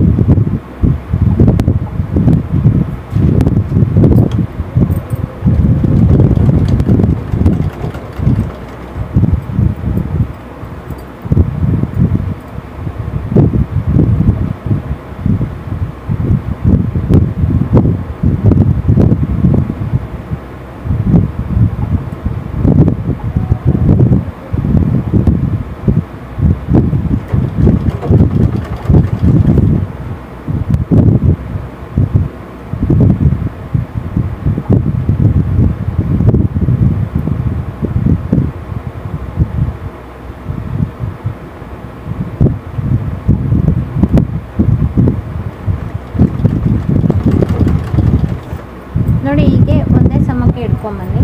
ನೋಡಿ, ಹೀಗೆ ಒಂದೇ ಸಮಕ್ಕೆ ಇಟ್ಕೊಂಬನ್ನಿ.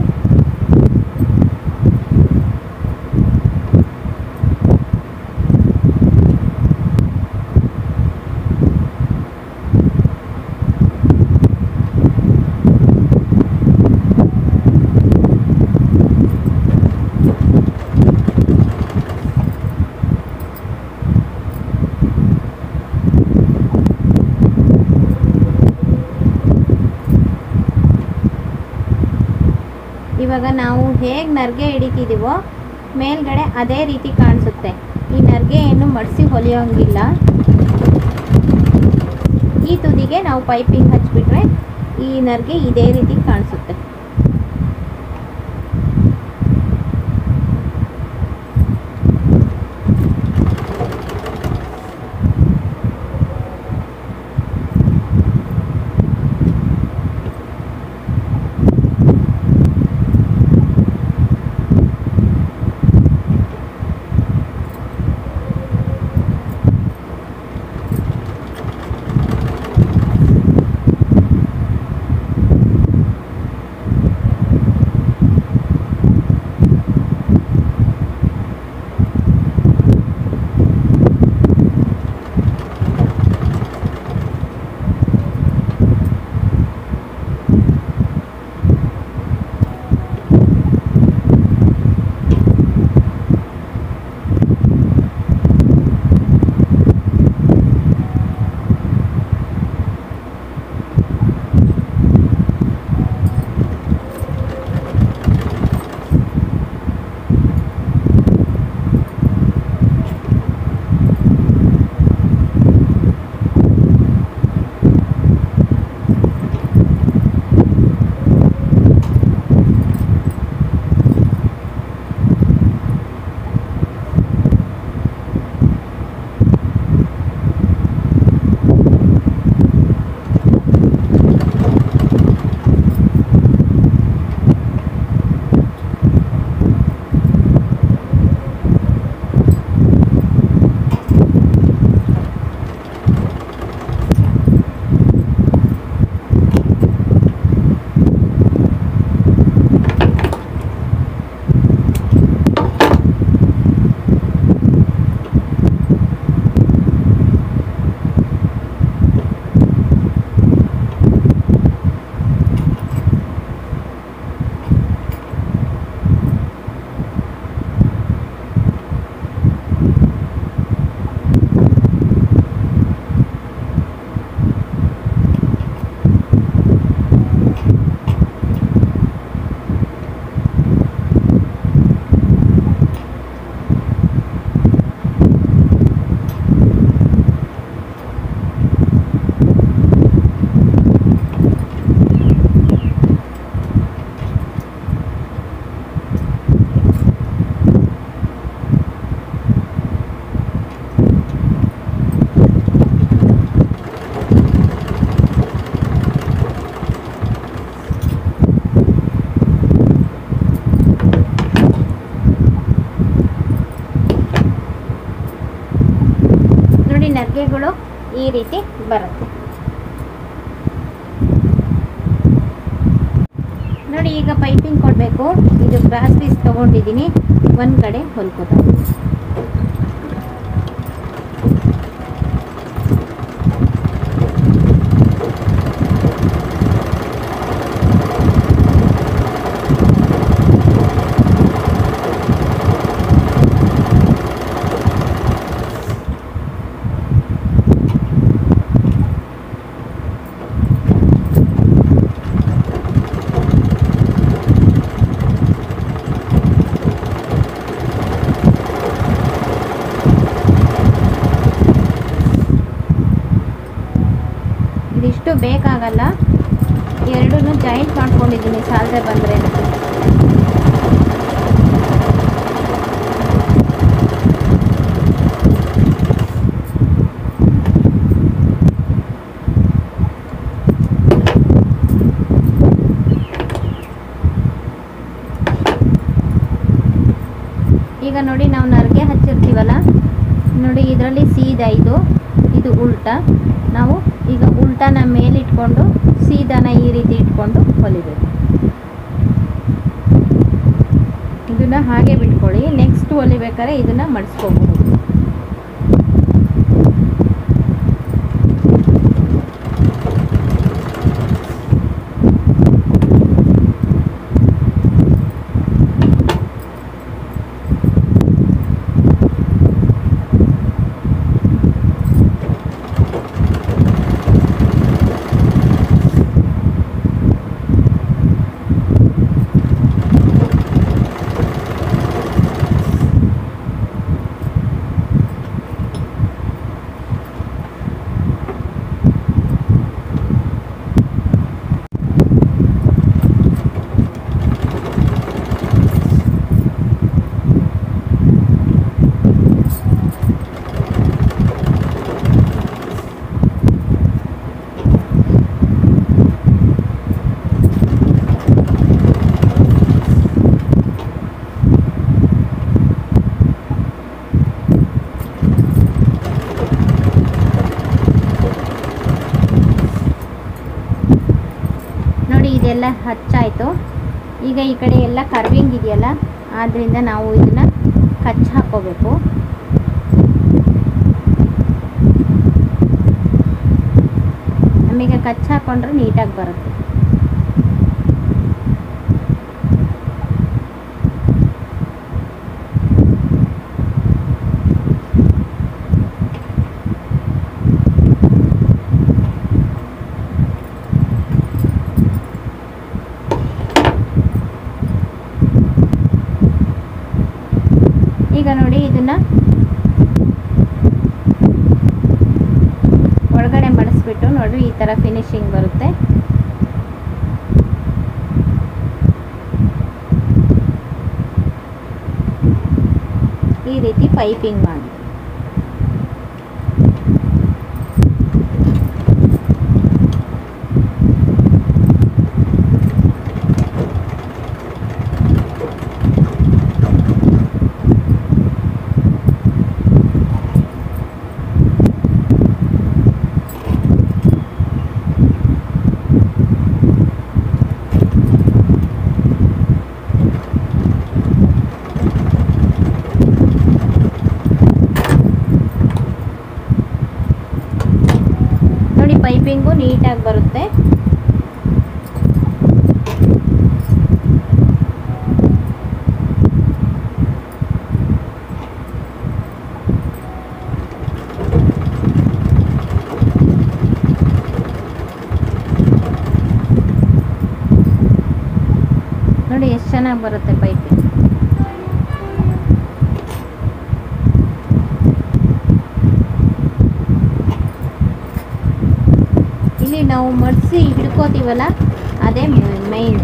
ಇವಾಗ ನಾವು ಹೇಗೆ ನರ್ಗೆ ಹಿಡಿತಿದ್ದೀವೋ ಮೇಲ್ಗಡೆ ಅದೇ ರೀತಿ ಕಾಣಿಸುತ್ತೆ. ಈ ನರ್ಗೆ ಏನು ಮಡಿಸಿ ಹೊಲಿಯೋಂಗಿಲ್ಲ. ಈ ತುದಿಗೆ ನಾವು ಪೈಪಿಂಗ್ ಹಚ್ಬಿಟ್ರೆ ಈ ನರ್ಗೆ ಇದೇ ರೀತಿ ಕಾಣಿಸುತ್ತೆ. ಈ ರೀತಿ ಬರುತ್ತೆ ನೋಡಿ. ಈಗ ಪೈಪಿಂಗ್ ಕೊಡಬೇಕು. ಇದು ಕ್ರಾಸ್ ಪೀಸ್ ತೊಗೊಂಡಿದ್ದೀನಿ, ಒಂದು ಕಡೆ ಹೊಲ್ಕೋತಾ ಇದಿಷ್ಟು ಬೇಕಾಗಲ್ಲ, ಎರಡೂ ಜಾಯಿಂಟ್ ಮಾಡ್ಕೊಂಡಿದ್ದೀನಿ ಸಾಲದೆ ಬಂದರೆ. ಈಗ ನೋಡಿ ನಾವು ನರ್ಗೆ ಹಚ್ಚಿರ್ತೀವಲ್ಲ ನೋಡಿ, ಇದರಲ್ಲಿ ಸೀದಾ ಇದು ಉಲ್ಟಾ. ನಾವು ಈಗ ಉಲ್ಟಾನ ಮೇಲಿಟ್ಕೊಂಡು ಸೀದಾನ ಈ ರೀತಿ ಇಟ್ಕೊಂಡು ಹೊಲಿಬೇಕು. ಇದನ್ನ ಹಾಗೆ ಬಿಟ್ಕೊಳ್ಳಿ. ನೆಕ್ಸ್ಟ್ ಹೊಲಿಬೇಕಾದ್ರೆ ಇದನ್ನ ಮಡಿಸ್ಕೋಬಹುದು. ಇದೆಲ್ಲ ಹಚ್ಚಾಯಿತು. ಈಗ ಈ ಕಡೆ ಎಲ್ಲ ಕರ್ವಿಂಗ್ ಇದೆಯಲ್ಲ, ಆದ್ದರಿಂದ ನಾವು ಇದನ್ನು ಕಚ್ಚಿ ಹಾಕ್ಕೋಬೇಕು. ನಮಗೆ ಕಚ್ಚಿ ಹಾಕ್ಕೊಂಡ್ರೆ ನೀಟಾಗಿ ಬರುತ್ತೆ. ಈಗ ನೋಡಿ ಇದನ್ನ ಒಳಗಡೆ ಮಡಿಸ್ಬಿಟ್ಟು ನೋಡ್ರಿ ಈ ತರ ಫಿನಿಶಿಂಗ್ ಬರುತ್ತೆ. ಈ ರೀತಿ ಪೈಪಿಂಗ್ ಮಾಡಿ. ಪೈಪಿಂಗು ನೀಟಾಗಿ ಬರುತ್ತೆ. ನೋಡಿ ಎಷ್ಟು ಚೆನ್ನಾಗಿ ಬರುತ್ತೆ ಪೈಪಿಂಗ್. ಇಲ್ಲಿ ನಾವು ಮಡಿಸಿ ಹಿಡ್ಕೋತೀವಲ್ಲ ಅದೇ ಮೈನ್.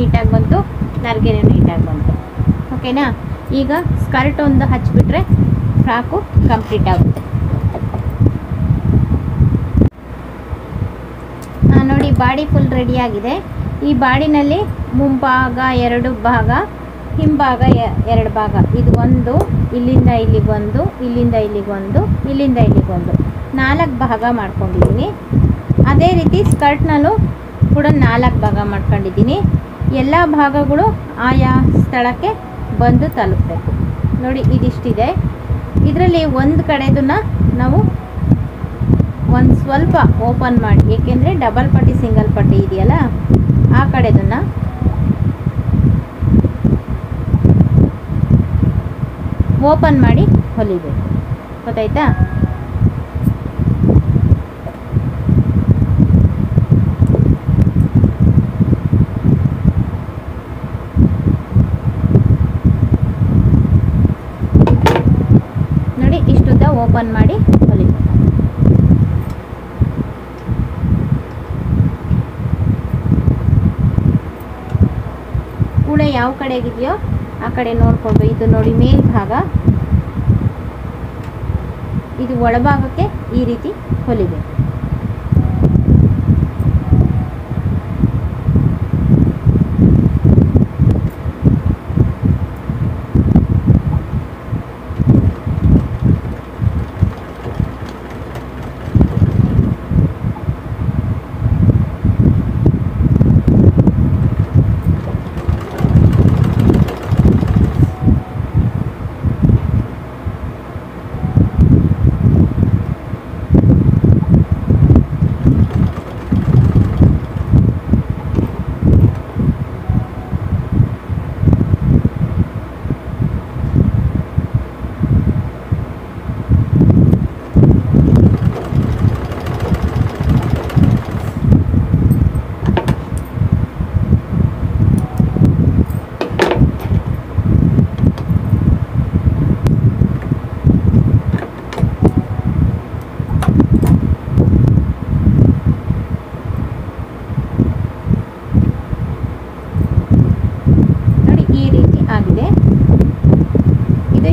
ನೀಟಾಗಿ ಬಂತು, ನರ್ಗೆನೂ ನೀಟಾಗಿ ಬಂತು. ಓಕೆನಾ? ಈಗ ಸ್ಕರ್ಟ್ ಒಂದು ಹಚ್ಚಿಬಿಟ್ರೆ ಫ್ರಾಕು ಕಂಪ್ಲೀಟ್ ಆಗುತ್ತೆ. ನೋಡಿ, ಬಾಡಿ ಫುಲ್ ರೆಡಿಯಾಗಿದೆ. ಈ ಬಾಡಿನಲ್ಲಿ ಮುಂಭಾಗ 2 ಭಾಗ, ಹಿಂಭಾಗ 2 ಭಾಗ, ಇದು ಒಂದು, ಇಲ್ಲಿಂದ ಇಲ್ಲಿಗೊಂದು, ಇಲ್ಲಿಂದ ಇಲ್ಲಿಗೊಂದು, ಇಲ್ಲಿಂದ ಇಲ್ಲಿಗೊಂದು, 4 ಭಾಗ ಮಾಡ್ಕೊಂಡಿದ್ದೀನಿ. ಅದೇ ರೀತಿ ಸ್ಕರ್ಟ್ನಲ್ಲೂ ಕೂಡ 4 ಭಾಗ ಮಾಡ್ಕೊಂಡಿದ್ದೀನಿ. ಎಲ್ಲ ಭಾಗಗಳು ಆಯಾ ಸ್ಥಳಕ್ಕೆ ಬಂದು ತಲುಪಬೇಕು. ನೋಡಿ, ಇದಿಷ್ಟಿದೆ. ಇದರಲ್ಲಿ ಒಂದು ಕಡೆದನ್ನು ನಾವು ಒಂದು ಸ್ವಲ್ಪ ಓಪನ್ ಮಾಡಿ, ಏಕೆಂದರೆ ಡಬಲ್ ಪಟ್ಟಿ ಸಿಂಗಲ್ ಪಟ್ಟಿ ಇದೆಯಲ್ಲ, ಆ ಕಡೆದನ್ನು ಓಪನ್ ಮಾಡಿ ಹೊಲಿಬೇಕು. ಗೊತ್ತಾಯ್ತಾ? ನೋಡಿ, ಇಷ್ಟುದ್ದ ಓಪನ್ ಮಾಡಿ ಹೊಲಿಬೇಕು. ಕೂಳೆ ಯಾವ ಕಡೆಗಿದೆಯೋ ಆ ಕಡೆ ನೋಡಿಕೊಂಡು, ಇದು ನೋಡಿ ಮೇಲ್ಭಾಗ, ಇದು ಒಳಭಾಗಕ್ಕೆ ಈ ರೀತಿ ಹೊಲಿಬೇಕು.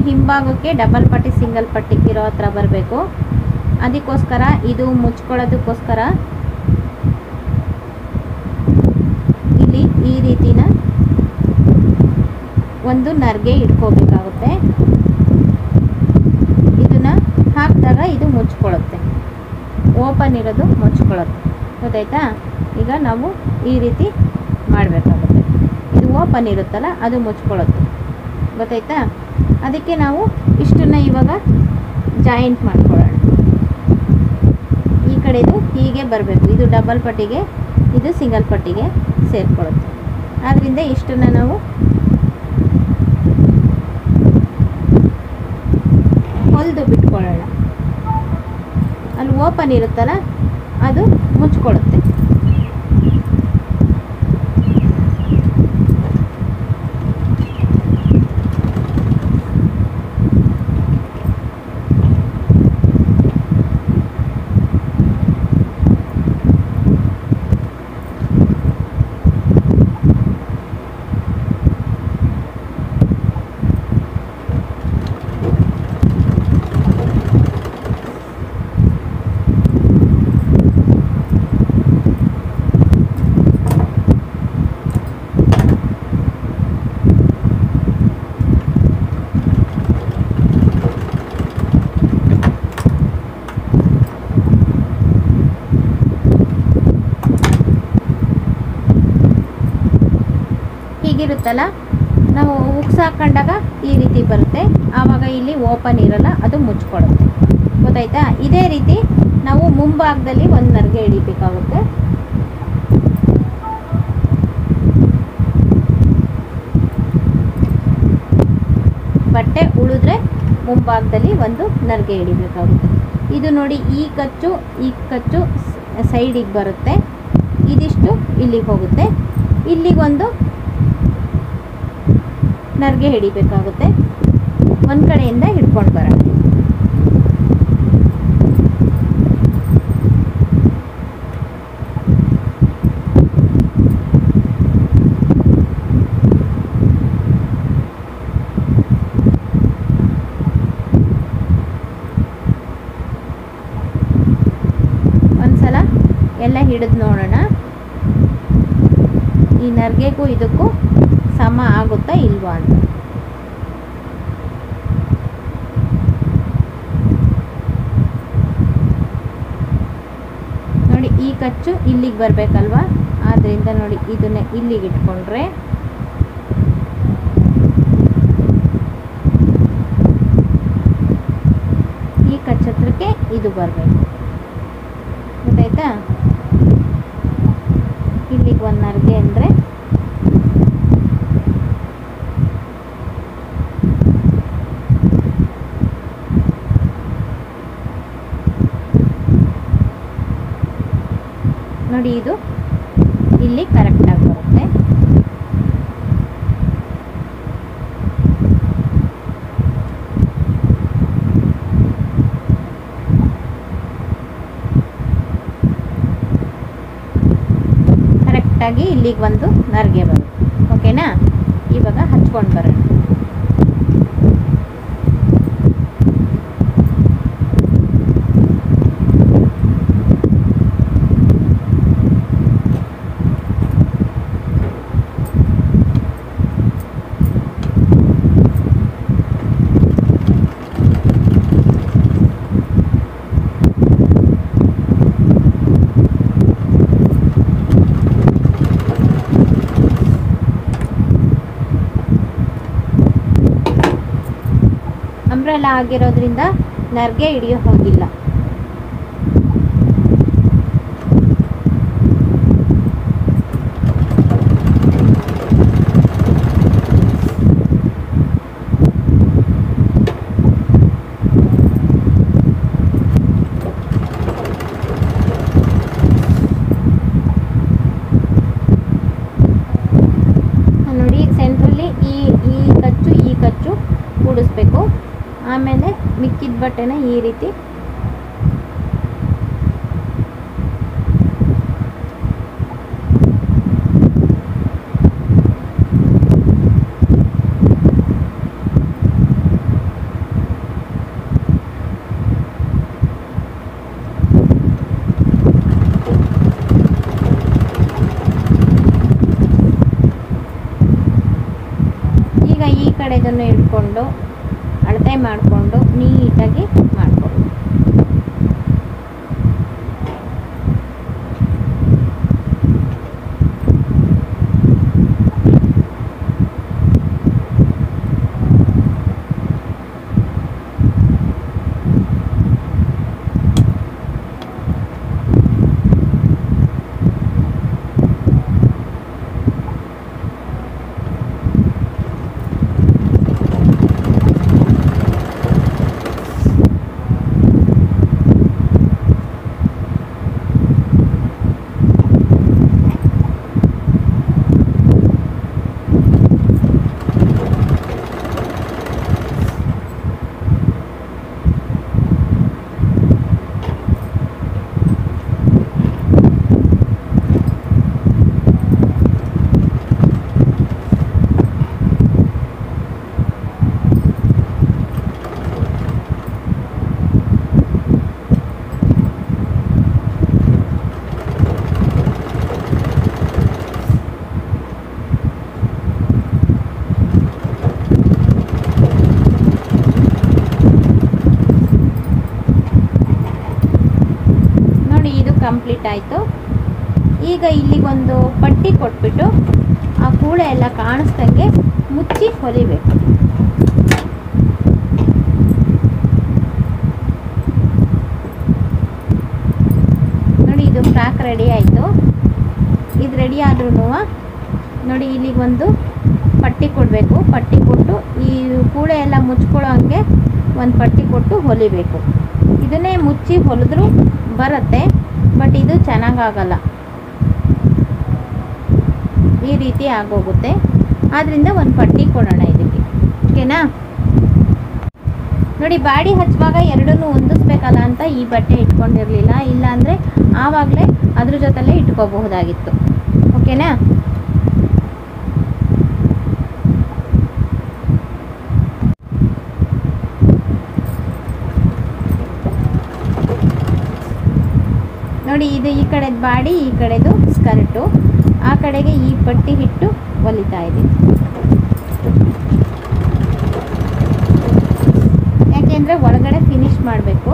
ಹಿಂಭಾಗಕ್ಕೆ ಡಬಲ್ ಪಟ್ಟಿ ಸಿಂಗಲ್ ಪಟ್ಟಿ ಇರೋ ಹತ್ರ ಬರಬೇಕು. ಅದಕ್ಕೋಸ್ಕರ ಇದು ಮುಚ್ಕೊಳ್ಳೋದಕ್ಕೋಸ್ಕರ ಇಲ್ಲಿ ಈ ರೀತಿನ ಒಂದು ನರ್ಗೆ ಇಟ್ಕೋಬೇಕಾಗುತ್ತೆ. ಇದನ್ನ ಹಾಕಿದಾಗ ಇದು ಮುಚ್ಕೊಳ್ಳುತ್ತೆ, ಓಪನ್ ಇರೋದು ಮುಚ್ಕೊಳ್ಳುತ್ತೆ. ಗೊತ್ತಾಯ್ತಾ? ಈಗ ನಾವು ಈ ರೀತಿ ಮಾಡಬೇಕಾಗುತ್ತೆ. ಇದು ಓಪನ್ ಇರುತ್ತಲ್ಲ, ಅದು ಮುಚ್ಕೊಳ್ಳುತ್ತೆ. ಗೊತ್ತಾಯ್ತಾ? ಅದಕ್ಕೆ ನಾವು ಇಷ್ಟನ್ನು ಇವಾಗ ಜಾಯಿಂಟ್ ಮಾಡ್ಕೊಳ್ಳೋಣ. ಈ ಕಡೆದು ಹೀಗೆ ಬರಬೇಕು. ಇದು ಡಬಲ್ ಪಟ್ಟಿಗೆ, ಇದು ಸಿಂಗಲ್ ಪಟ್ಟಿಗೆ ಸೇರಿಕೊಳ್ಳುತ್ತೆ. ಆದ್ದರಿಂದ ಇಷ್ಟನ್ನು ನಾವು ಹೊಲಿದು ಬಿಟ್ಕೊಳ್ಳೋಣ. ಅಲ್ಲಿ ಓಪನ್ ಇರುತ್ತಲ್ಲ, ಅದು ಮುಚ್ಕೊಳ್ಳುತ್ತೆ. ಹೀಗಿರುತ್ತಲ್ಲ, ನಾವು ಉಕ್ಸ್ ಹಾಕೊಂಡಾಗ ಈ ರೀತಿ ಬರುತ್ತೆ. ಆವಾಗ ಇಲ್ಲಿ ಓಪನ್ ಇರಲ್ಲ, ಅದು ಮುಚ್ಕೊಳ್ಳುತ್ತೆ. ಗೊತ್ತಾಯ್ತಾ? ಇದೇ ರೀತಿ ನಾವು ಮುಂಭಾಗದಲ್ಲಿ ಒಂದು ನರ್ಗೆ ಹಿಡಿಬೇಕಾಗುತ್ತೆ. ಬಟ್ಟೆ ಉಳಿದ್ರೆ ಮುಂಭಾಗದಲ್ಲಿ ಒಂದು ನರ್ಗೆ ಹಿಡಿಬೇಕಾಗುತ್ತೆ. ಇದು ನೋಡಿ, ಈ ಕಚ್ಚು ಸೈಡಿಗೆ ಬರುತ್ತೆ, ಇದಿಷ್ಟು ಇಲ್ಲಿಗೆ ಹೋಗುತ್ತೆ. ಇಲ್ಲಿಗೊಂದು ನರ್ಗೆ ಹಿಡಿಬೇಕಾಗುತ್ತೆ. ಒಂದು ಕಡೆಯಿಂದ ಹಿಡ್ಕೊಂಡು ಬರೋಣ. ಎಲ್ಲ ಹಿಡಿದು ನೋಡೋಣ ಈ ನರ್ಗೆಗೂ ಇದಕ್ಕೂ ಸಮ ಆಗುತ್ತಾ ಇಲ್ವಾ ಅಂತ. ನೋಡಿ ಈ ಕಚ್ಚು ಇಲ್ಲಿಗೆ ಬರಬೇಕಲ್ವಾ, ಆದ್ದರಿಂದ ನೋಡಿ ಇದನ್ನೇ ಇಲ್ಲಿಗೆ ಇಟ್ಕೊಂಡ್ರೆ ಈ ಕಚ್ಚತ್ರಕ್ಕೆ ಇದು ಬರಬೇಕು. ಗೊತ್ತಾಯ್ತಾ? ಇಲ್ಲಿಗೆ ಒಂದು ನರ್ಗೆ ಅಂದರೆ ನೋಡಿ ಇದು ಇಲ್ಲಿ ಕರೆಕ್ಟಾಗಿ ಬರುತ್ತೆ. ಕರೆಕ್ಟಾಗಿ ಇಲ್ಲಿಗೆ ಒಂದು ನರ್ಗೆ ಬರುತ್ತೆ. ಓಕೆನಾ? ಇವಾಗ ಹಚ್ಕೊಂಡು ಬರೋಣ. ಅಂಬ್ರೆಲಾ ಆಗಿರೋದ್ರಿಂದ ನರ್ಗೆ ಹಿಡಿಯೋ ಹೋಗಿಲ್ಲ. ನೋಡಿ ಸೆಂಟ್ರಲ್ಲಿ ಈ ಕಚ್ಚು ಕೂಡಿಸ್ಬೇಕು. ಆಮೇಲೆ ಮಿಕ್ಕಿದ ಬಟ್ಟೆನ ಈ ರೀತಿ ಈಗ ಈ ಕಡೆದನ್ನು ಇಟ್ಕೊಂಡು ಅಳತೆ ಮಾಡಿಕೊಂಡು ನೀಟಾಗಿ ಮಾಡಿಕೊಂಡು ಕಂಪ್ಲೀಟ್ ಆಯಿತು. ಈಗ ಇಲ್ಲಿಗೊಂದು ಪಟ್ಟಿ ಕೊಟ್ಬಿಟ್ಟು ಆ ಕೂಳೆ ಎಲ್ಲ ಕಾಣಿಸ್ದಂಗೆ ಮುಚ್ಚಿ ಹೊಲಿಬೇಕು. ನೋಡಿ ಇದು ಫ್ರಾಕ್ ರೆಡಿ ಆಯಿತು. ಇದು ರೆಡಿ ಆದ್ರೂ ನೋಡಿ ಇಲ್ಲಿಗೊಂದು ಪಟ್ಟಿ ಕೊಡಬೇಕು. ಪಟ್ಟಿ ಕೊಟ್ಟು ಈ ಕೂಳೆ ಎಲ್ಲ ಮುಚ್ಕೊಳ್ಳೋ ಹಂಗೆ ಒಂದು ಪಟ್ಟಿ ಕೊಟ್ಟು ಹೊಲಿಬೇಕು. ಇದನ್ನೇ ಮುಚ್ಚಿ ಹೊಲಿದ್ರೂ ಬರುತ್ತೆ, ಬಟ್ ಇದು ಚೆನ್ನಾಗಾಗಲ್ಲ, ಈ ರೀತಿ ಆಗೋಗುತ್ತೆ. ಆದ್ದರಿಂದ ಒಂದು ಪಟ್ಟಿ ಕೊಡೋಣ ಇದಕ್ಕೆ. ಓಕೆನಾ? ನೋಡಿ ಬಾಡಿ ಹಚ್ಚುವಾಗ ಎರಡನ್ನೂ ಹೊಂದಿಸ್ಬೇಕಲ್ಲ ಅಂತ ಈ ಬಟ್ಟೆ ಇಟ್ಕೊಂಡಿರಲಿಲ್ಲ, ಇಲ್ಲಾಂದರೆ ಆವಾಗಲೇ ಅದ್ರ ಜೊತೆಲೇ ಇಟ್ಕೋಬಹುದಾಗಿತ್ತು. ಓಕೆನಾ? ನೋಡಿ, ಇದು ಈ ಕಡೆದು ಬಾಡಿ, ಈ ಕಡೆದು ಸ್ಕರ್ಟು. ಆ ಕಡೆಗೆ ಈ ಪಟ್ಟಿ ಇಟ್ಟು ಹೊಲಿತಾ ಇದ್ದೀನಿ. ಯಾಕೆಂದರೆ ಒಳಗಡೆ ಫಿನಿಶ್ ಮಾಡಬೇಕು.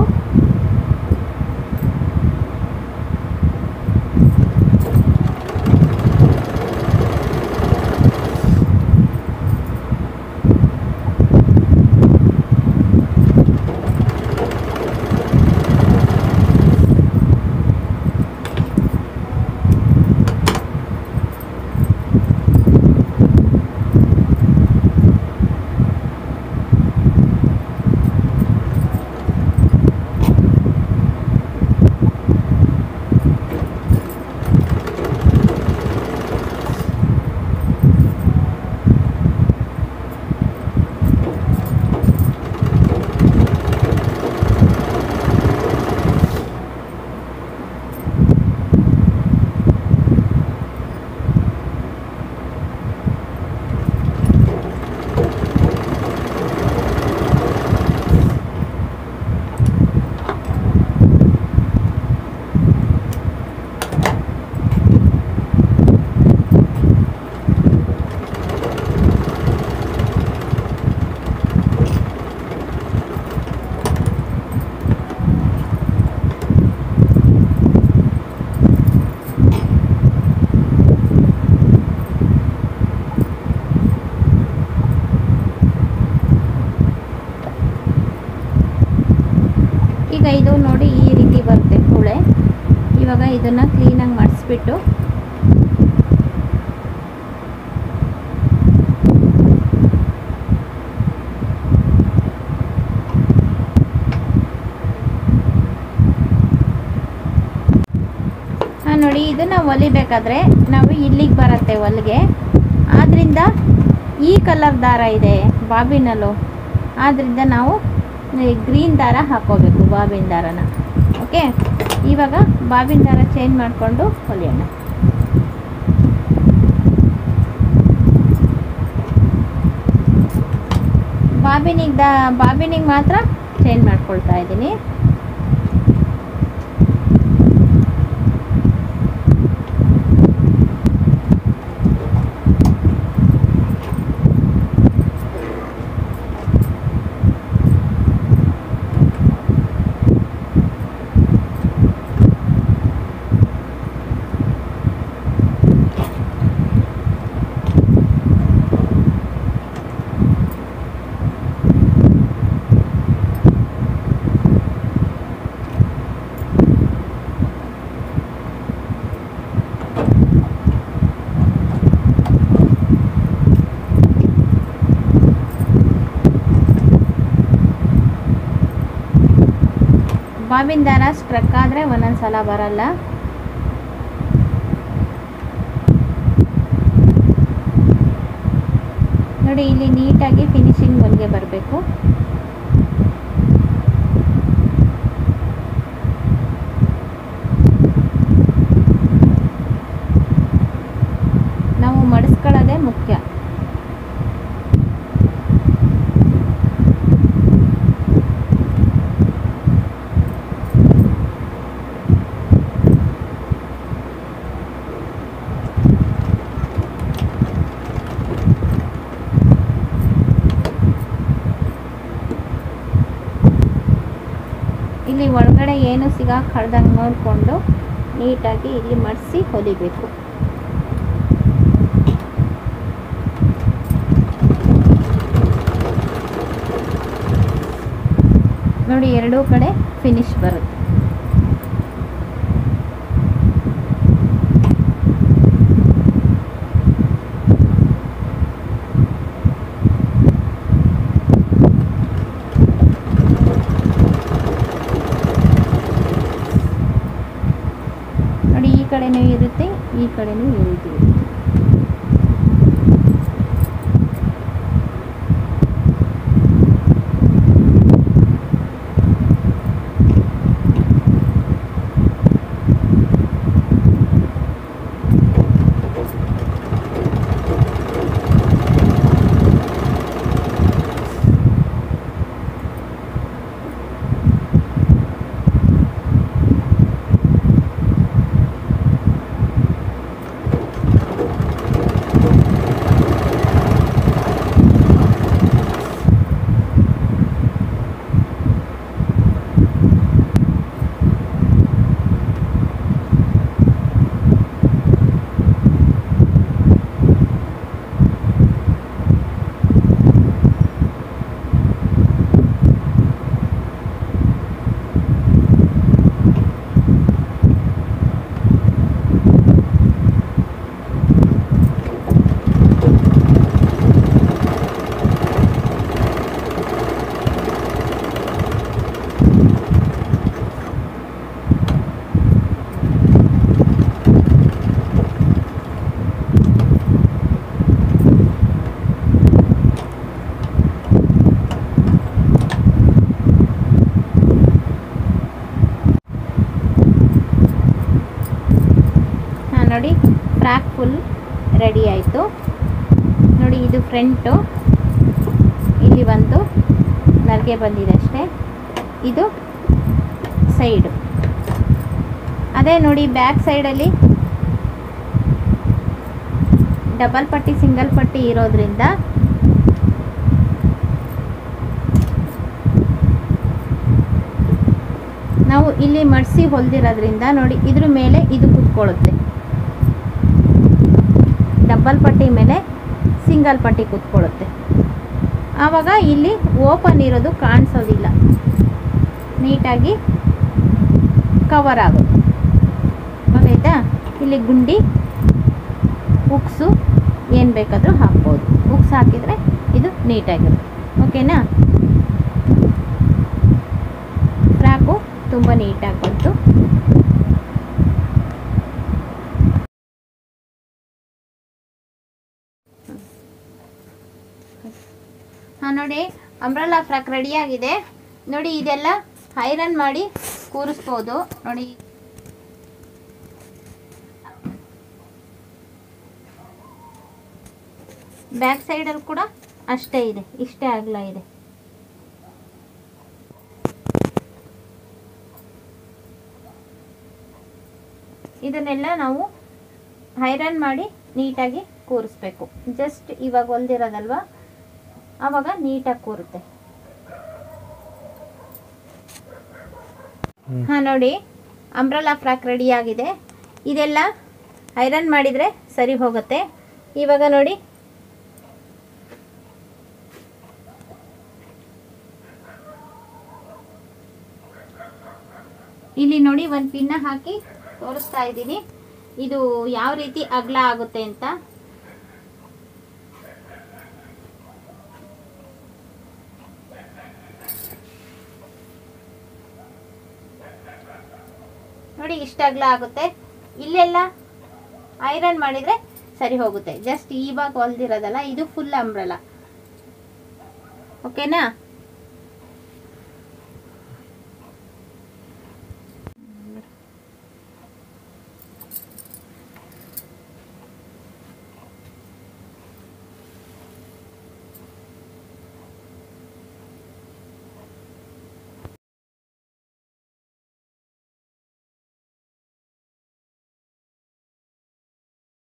ಈಗ ಇದು ನೋಡಿ ಈ ರೀತಿ ಬರುತ್ತೆ ಕೂಳೆ. ಇವಾಗ ಇದನ್ನು ಕ್ಲೀನಾಗಿ ಮಾಡಿಸ್ಬಿಟ್ಟು ನೋಡಿ, ಇದನ್ನು ಹೊಲಿಬೇಕಾದ್ರೆ ನಾವು ಇಲ್ಲಿಗೆ ಬರುತ್ತೆ ಹೊಲಿಗೆ. ಆದ್ದರಿಂದ ಈ ಕಲರ್ ದಾರ ಇದೆ ಬಾಬಿನಲ್ಲೂ, ಆದ್ದರಿಂದ ನಾವು ಗ್ರೀನ್ ದಾರ ಹಾಕೋಬೇಕು, ಬಾಬಿನ ದಾರನ. ಓಕೆ, ಇವಾಗ ಬಾಬಿನ ದಾರ ಚೇಂಜ್ ಮಾಡಿಕೊಂಡು ಹೊಲಿಯೋಣ. ಬಾಬಿನಿಗೆ ಮಾತ್ರ ಚೇಂಜ್ ಮಾಡ್ಕೊಳ್ತಾ ಇದ್ದೀನಿ. ಬಾಬಿನ ದಾರ ಸ್ಟ್ರಕ್ ಆದರೆ ಒಂದೊಂದು ಸಲ ಬರಲ್ಲ. ನೋಡಿ, ಇಲ್ಲಿ ನೀಟಾಗಿ ಫಿನಿಶಿಂಗ್ ಹೊಲಿಗೆ ಬರಬೇಕು. ನಾವು ಮಡಿಸ್ಕೊಳ್ಳೋದೇ ಮುಖ್ಯ. ಇಲ್ಲಿ ಒಳಗಡೆ ಏನು ಸಿಗಾಕಳ್ದಂಗೆ ನೋಡಿಕೊಂಡು ನೀಟಾಗಿ ಇಲ್ಲಿ ಮಡಿಸಿ ಹೊಲಿಬೇಕು. ನೋಡಿ, ಎರಡೂ ಕಡೆ ಫಿನಿಶ್ ಬರುತ್ತೆ. ನೋಡಿ, ಈ ಕಡೆನೂ ಇರುತ್ತೆ, ಈ ಕಡೆನೂ ಇರುತ್ತೆ. ರೆಡಿ ಆಯಿತು ನೋಡಿ. ಇದು ಫ್ರಂಟು, ಇಲ್ಲಿ ಒಂದು ನರಿಗೆ ಬಂದಿದೆ ಅಷ್ಟೇ. ಇದು ಸೈಡು. ಅದೇ ನೋಡಿ ಬ್ಯಾಕ್ ಸೈಡಲ್ಲಿ ಡಬಲ್ ಪಟ್ಟಿ ಸಿಂಗಲ್ ಪಟ್ಟಿ ಇರೋದ್ರಿಂದ ನಾವು ಇಲ್ಲಿ ಮಡಿಸಿ ಹೊಲ್ದಿರೋದ್ರಿಂದ ನೋಡಿ ಇದ್ರ ಮೇಲೆ ಇದು ಕೂತ್ಕೊಳ್ಳುತ್ತೆ. ಡಬಲ್ ಪಟ್ಟಿ ಮೇಲೆ ಸಿಂಗಲ್ ಪಟ್ಟಿ ಕೂತ್ಕೊಳ್ಳುತ್ತೆ. ಆವಾಗ ಇಲ್ಲಿ ಓಪನ್ ಇರೋದು ಕಾಣಿಸೋದಿಲ್ಲ, ನೀಟಾಗಿ ಕವರ್ ಆಗುತ್ತೆ. ಗೊತ್ತಾಯ್ತಾ? ಇಲ್ಲಿ ಗುಂಡಿ ಉಕ್ಸು ಏನು ಬೇಕಾದರೂ ಹಾಕ್ಬೋದು. ಉಕ್ಸ್ ಹಾಕಿದರೆ ಇದು ನೀಟಾಗಿರುತ್ತೆ. ಓಕೆನಾ? ಫ್ರಾಕು ತುಂಬ ನೀಟಾಗಿ ಬಂತು. ಹಾಂ ನೋಡಿ, ಅಂಬ್ರೆಲಾ ಫ್ರಾಕ್ ರೆಡಿಯಾಗಿದೆ ನೋಡಿ. ಇದೆಲ್ಲ ಐರನ್ ಮಾಡಿ ಕೂರಿಸ್ಬೋದು ನೋಡಿ. ಬ್ಯಾಕ್ ಸೈಡಲ್ಲಿ ಕೂಡ ಅಷ್ಟೇ ಇದೆ, ಇಷ್ಟೇ ಅಗಲ ಇದೆ. ಇದನ್ನೆಲ್ಲ ನಾವು ಐರನ್ ಮಾಡಿ ನೀಟಾಗಿ ಕೂರಿಸ್ಬೇಕು. ಜಸ್ಟ್ ಇವಾಗ ಹೊಲ್ದಿರೋದಲ್ವಾ, ಆವಾಗ ನೀಟಾಗಿ ಕೂರುತ್ತೆ. ಹಾಂ ನೋಡಿ, ಅಂಬ್ರೆಲಾ ಫ್ರಾಕ್ ರೆಡಿಯಾಗಿದೆ. ಇದೆಲ್ಲ ಐರನ್ ಮಾಡಿದರೆ ಸರಿ ಹೋಗುತ್ತೆ. ಇವಾಗ ನೋಡಿ, ಇಲ್ಲಿ ನೋಡಿ ಒಂದು ಪಿನ್ನ ಹಾಕಿ ತೋರಿಸ್ತಾ ಇದ್ದೀನಿ, ಇದು ಯಾವ ರೀತಿ ಅಗಲ ಆಗುತ್ತೆ ಅಂತ. ನೋಡಿ ಇಷ್ಟ ಅಗಲ ಆಗುತ್ತೆ. ಇಲ್ಲೆಲ್ಲ ಐರನ್ ಮಾಡಿದರೆ ಸರಿ ಹೋಗುತ್ತೆ. ಜಸ್ಟ್ ಇವಾಗ ಹೊಲ್ದಿರೋದಲ್ಲ, ಇದು ಫುಲ್ ಅಂಬ್ರೆಲಾ. ಓಕೆನಾ?